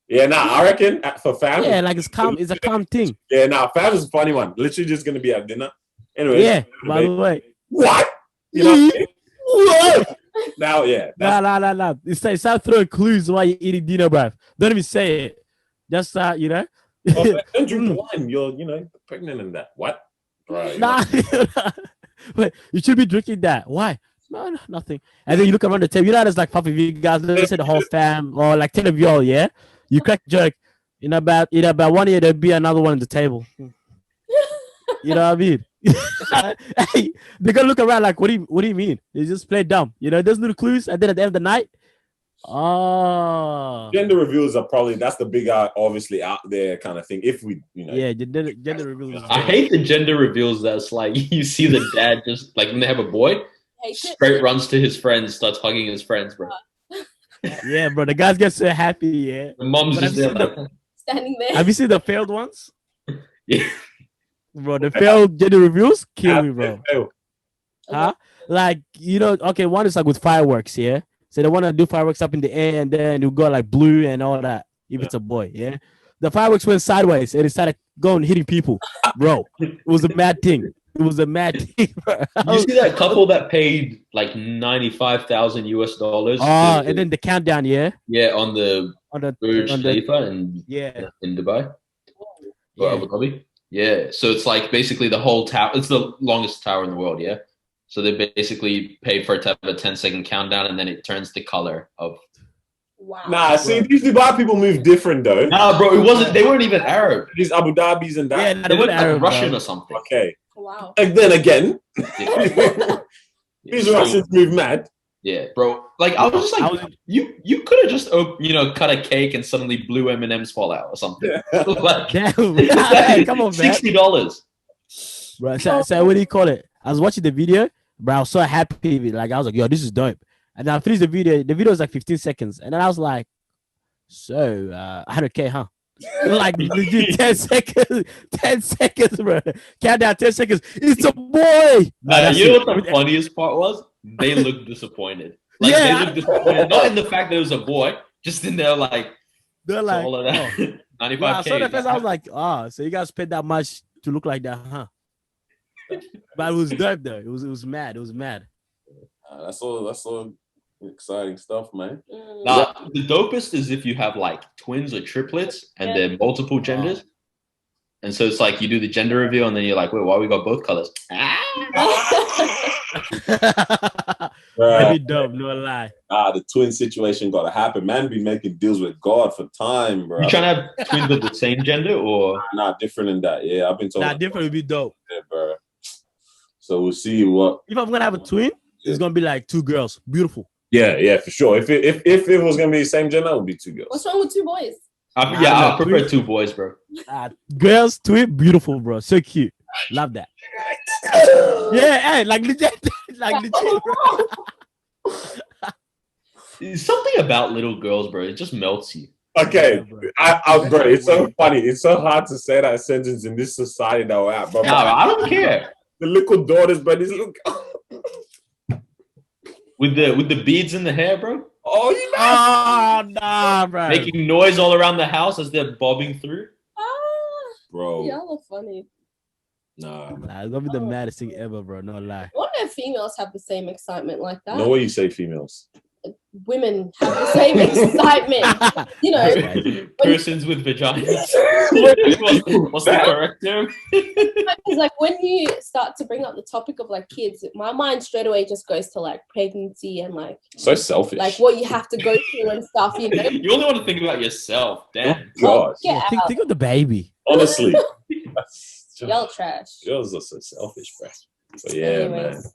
Yeah, I reckon for fam. Yeah, like it's a calm thing. Yeah, fam is a funny one. Literally just going to be at dinner. Anyway. Yeah, by the way. What? You know what? Now, yeah. Nah. Start throwing clues while you're eating dinner, bruv. Don't even say it. Just, you know. Don't drink wine. You're, pregnant and that. What? Right. Nah. But you should be drinking that. Why? No, nothing. And then you look around the table. You know, there's like 5 of you guys. Let's say the whole fam or like 10 of y'all, yeah? You crack a joke. In about 1 year, there'll be another one on the table. You know what I mean? Hey, they're gonna look around like, what do you mean? They just play dumb. There's little clues, and then at the end of the night, gender reveals are probably that's the big obviously out there kind of thing. If we, yeah, gender reveals. I hate the gender reveals. That's like you see the dad just like when they have a boy, straight runs to his friends, starts hugging his friends, bro. Yeah, bro, the guys get so happy. Yeah, the mom's just there standing there. Have you seen the failed ones? Yeah. Bro, the failed gender reveals kill me, bro. Huh? Like, okay, one is like with fireworks, yeah? So they want to do fireworks up in the air and then you go like blue and all that, if it's a boy, yeah? The fireworks went sideways and it started going hitting people. Bro, it was a mad thing. It was a mad thing, bro. You see that couple that paid like $95,000 US? And then the countdown, yeah? Yeah, on the Burj Khalifa in Dubai. Or Abu Dhabi. Yeah, so it's like basically the whole tower. It's the longest tower in the world, yeah? So they basically pay for it to have a 10-second countdown, and then it turns the color of... Wow. Nah, see, these Dubai people move different, though. Nah, bro, it wasn't... They weren't even Arab. These Abu Dhabis and that. Yeah, they were like Russian or something. Okay. Wow. And then again... These Russians move mad. Yeah, bro. Like I was just like, you could have just cut a cake and suddenly blue M&Ms fall out or something. Like, Damn. Come on, man. $60. Bro, so what do you call it? I was watching the video, bro. I was so happy. Like I was like, yo, this is dope. And then I finished the video. The video was like 15 seconds, and then I was like, so 100K, huh? Like legit 10 seconds, 10 seconds, bro. Countdown 10 seconds. It's a boy. Nah, you know what the funniest part was? They looked disappointed. Like they looked disappointed. Not in the fact that it was a boy, just in there like they're like all of that. 95K. Bro, I saw that face. I was like, so you guys paid that much to look like that, huh? But it was dope though. It was mad. It was mad. That's all exciting stuff, man. Nah, the dopest is if you have like twins or triplets and they're multiple genders. And so it's like you do the gender reveal and then you're like, wait, why we got both colors? That'd be dope, no lie. The twin situation gotta happen. Man be making deals with God for time, bro. You trying to have twins of the same gender or not different in that? Yeah, I've been told. Different would be dope. Yeah, bro. So we'll see what. If I'm gonna have a twin, it's gonna be like two girls, beautiful. Yeah, for sure. If it was gonna be the same gender, it would be two girls. What's wrong with two boys? I prefer two boys, bro. Girls, twin, beautiful, bro. So cute. Love that. Yeah, hey, like legit, bro. Something about little girls, bro. It just melts you. Okay, bro, it's so funny. It's so hard to say that sentence in this society that we're at, bro. No, I don't care. The little daughters, bro. These little with the beads in the hair, bro. Oh, you know. Nah, bro. Making noise all around the house as they're bobbing through. Bro. Y'all are funny. Nah, it's gonna be the maddest thing ever, bro. No lie. I wonder if females have the same excitement like that. No way you say females. Women have the same excitement. You know, persons with vaginas. What's the correct term? Because like when you start to bring up the topic of like kids, my mind straight away just goes to like pregnancy and like so selfish, like what you have to go through and stuff. You know, you only want to think about yourself. Damn. Oh, God. Think of the baby. Honestly, y'all trash. Girls are so selfish, bro. So yeah, anyways.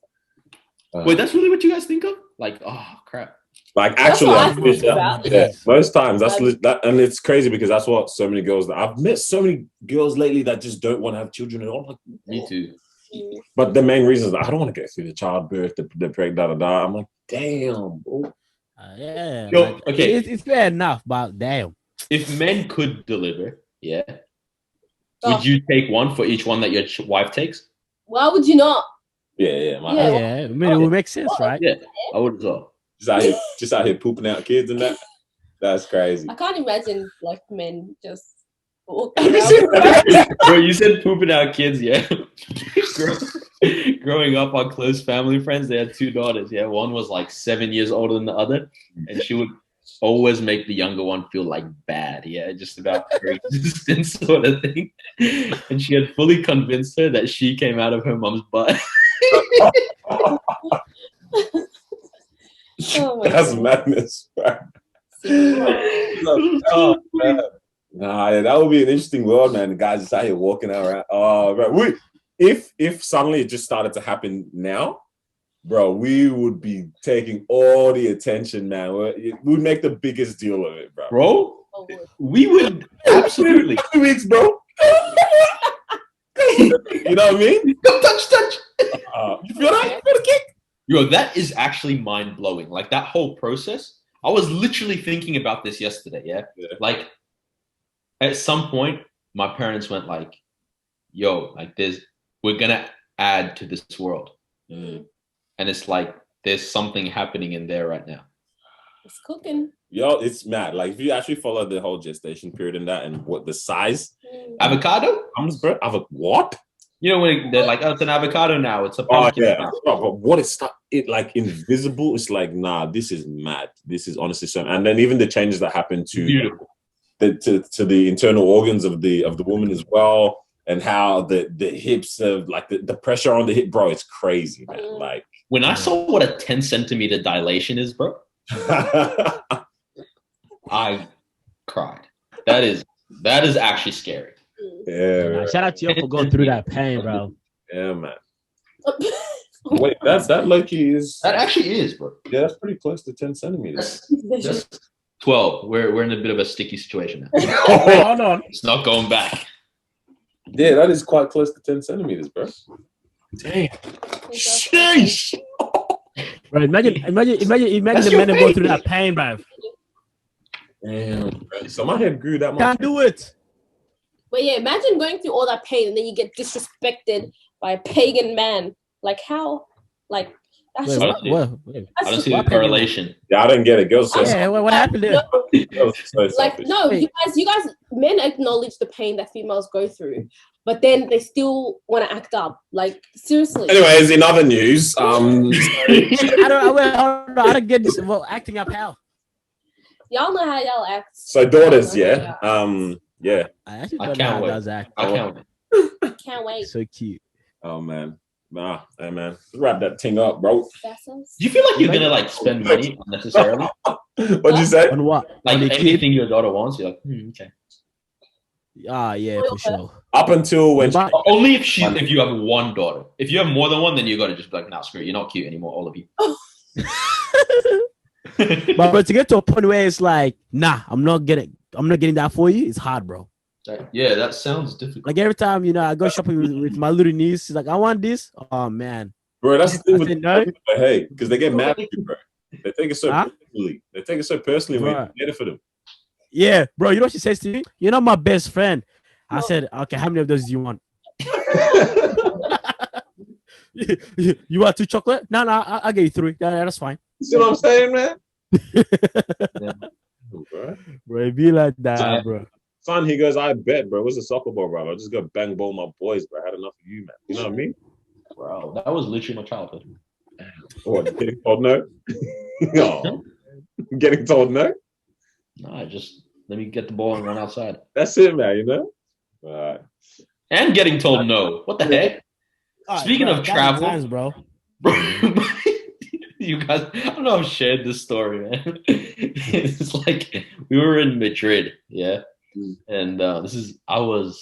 Man. Wait, that's really what you guys think of? Like, oh crap. Like actually, yeah, most times that's that, and it's crazy because that's what so many girls. I've met so many girls lately that just don't want to have children at all. Like, me too. But the main reason is I don't want to go through the childbirth, the pregnant, I'm like, damn, bro. Yeah. Yo, like, okay, it's fair enough, but damn. If men could deliver, would you take one for each one that your wife takes? Why would you not? Yeah. I mean, it would make sense, right? Yeah, I would as well. Just out here pooping out kids and that. That's crazy. I can't imagine like men just. Bro, you said pooping out kids, yeah. Growing up on close family friends, they had two daughters. Yeah, one was like 7 years older than the other, and she would always make the younger one feel like bad. Yeah, just about her existence, sort of thing. And she had fully convinced her that she came out of her mom's butt. That's madness, bro. Oh, man. Nah, that would be an interesting world, man. The guys just out here walking around. Oh, bro. If suddenly it just started to happen now, bro, we would be taking all the attention, man. We'd make the biggest deal of it, bro. We would absolutely. 2 weeks, bro. You know what I mean? Touch. You feel that? You feel the kick? Yo, that is actually mind blowing. Like that whole process. I was literally thinking about this yesterday. Yeah. Like at some point, my parents went like, "Yo, like we're gonna add to this world," and it's like there's something happening in there right now. It's cooking. Yo, it's mad. Like if you actually follow the whole gestation period and that, and what the size. Avocado? What? You know when they're like, "Oh, it's an avocado now. It's a pumpkin." Oh, yeah. But what is it like invisible? It's like, nah, this is mad. This is honestly so. And then even the changes that happen to the internal organs of the woman as well, and how the hips of like the pressure on the hip, bro, it's crazy, man. Like when I saw what a 10-centimeter dilation is, bro, I cried. That is actually scary. Yeah. Shout out to you for going through that pain, bro. Yeah, man. Wait, that low-key is... That actually is, bro. Yeah, that's pretty close to 10 centimeters. That's 12. We're in a bit of a sticky situation now. Hold on. It's not going back. Yeah, that is quite close to 10 centimeters, bro. Damn. Sheesh. Bro, imagine the men that go through that pain, bro. Damn, bro. So my head grew that much. Can't do it. But yeah, imagine going through all that pain and then you get disrespected by a pagan man. Like how? Like that's Wait, just wait. I don't see the correlation. Yeah, I didn't get it. Girls, Yeah, what happened there? like no, you guys, men acknowledge the pain that females go through, but then they still want to act up. Like seriously. Anyways, in other news, I don't get this. Well, acting up how? Y'all know how y'all act. So daughters, yeah, yeah. I actually I don't know can't how wait. does act. I can't wait. Can't wait. So cute. Oh man, hey man, let's wrap that thing up, bro. Do you feel like you're gonna like spend money unnecessarily? What'd you say? On what? Like On the kid? anything your daughter wants, you're like, okay. Yeah, for sure. Up until when But- Only if you have one daughter. If you have more than one, then you gotta just be like, nah, screw it. You're not cute anymore, all of you. but to get to a point where it's like, nah, I'm not getting that for you. It's hard, bro. Yeah, that sounds difficult. Like every time, I go shopping with my little niece, she's like, I want this. Oh man, bro, that's the thing with said no. hey, because they get mad at you, bro. They take it so Huh? personally. They take it so personally when Right. you get it for them. Yeah, bro. You know what she says to me? You're not my best friend. I said, okay, how many of those do you want? You want 2 chocolate? No, I'll get you 3. Yeah, that's fine. You see what I'm saying, man? Bro, it be like that, bro. Son, he goes, I bet, bro. What's a soccer ball, bro? I'll just go bang ball my boys, bro. I had enough of you, man. You know what I mean? Bro, that was literally my childhood. What, getting told no? No. Getting told no? No, just let me get the ball and run outside. That's it, man, you know? All right. And getting told no. What the heck? Speaking of travel, times, bro. You guys, I don't know if I've shared this story, man. It's like we were in Madrid, yeah. And how old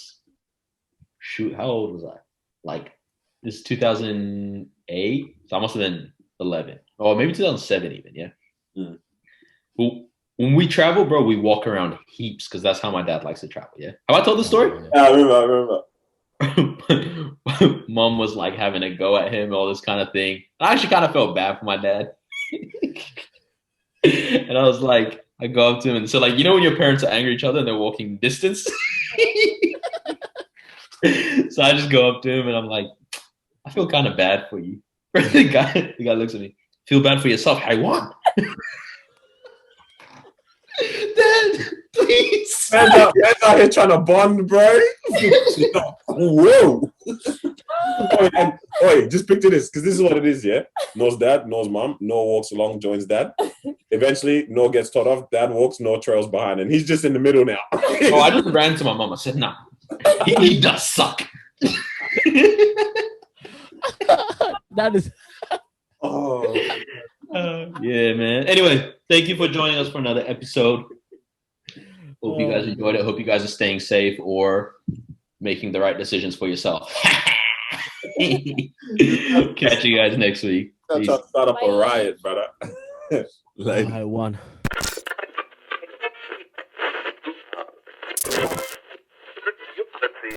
was I? Like, this is 2008, so I must have been 11. Or maybe 2007 even, yeah. Well, when we travel, bro, we walk around heaps because that's how my dad likes to travel, yeah? Have I told the story? Yeah, I remember. Mom was like having a go at him, all this kind of thing. I actually kind of felt bad for my dad. And I was like, I go up to him and so like, you know when your parents are angry at each other and they're walking distance? So I just go up to him and I'm like, I feel kind of bad for you. The guy looks at me, feel bad for yourself, Haiwan. Dad, please. Man's out here trying to bond, bro. Whoa. Oi, just picture this, because this is what it is, yeah? Noah's dad, Noah's mom, Noah walks along, joins dad. Eventually, Noah gets taught off, dad walks, Noah trails behind, and he's just in the middle now. Oh, I just ran to my mom. I said, nah, he does suck. That is. Oh. Yeah, man. Anyway, thank you for joining us for another episode. Hope you guys enjoyed it. Hope you guys are staying safe or making the right decisions for yourself. Catch you guys next week. Start up a riot, brother. I won.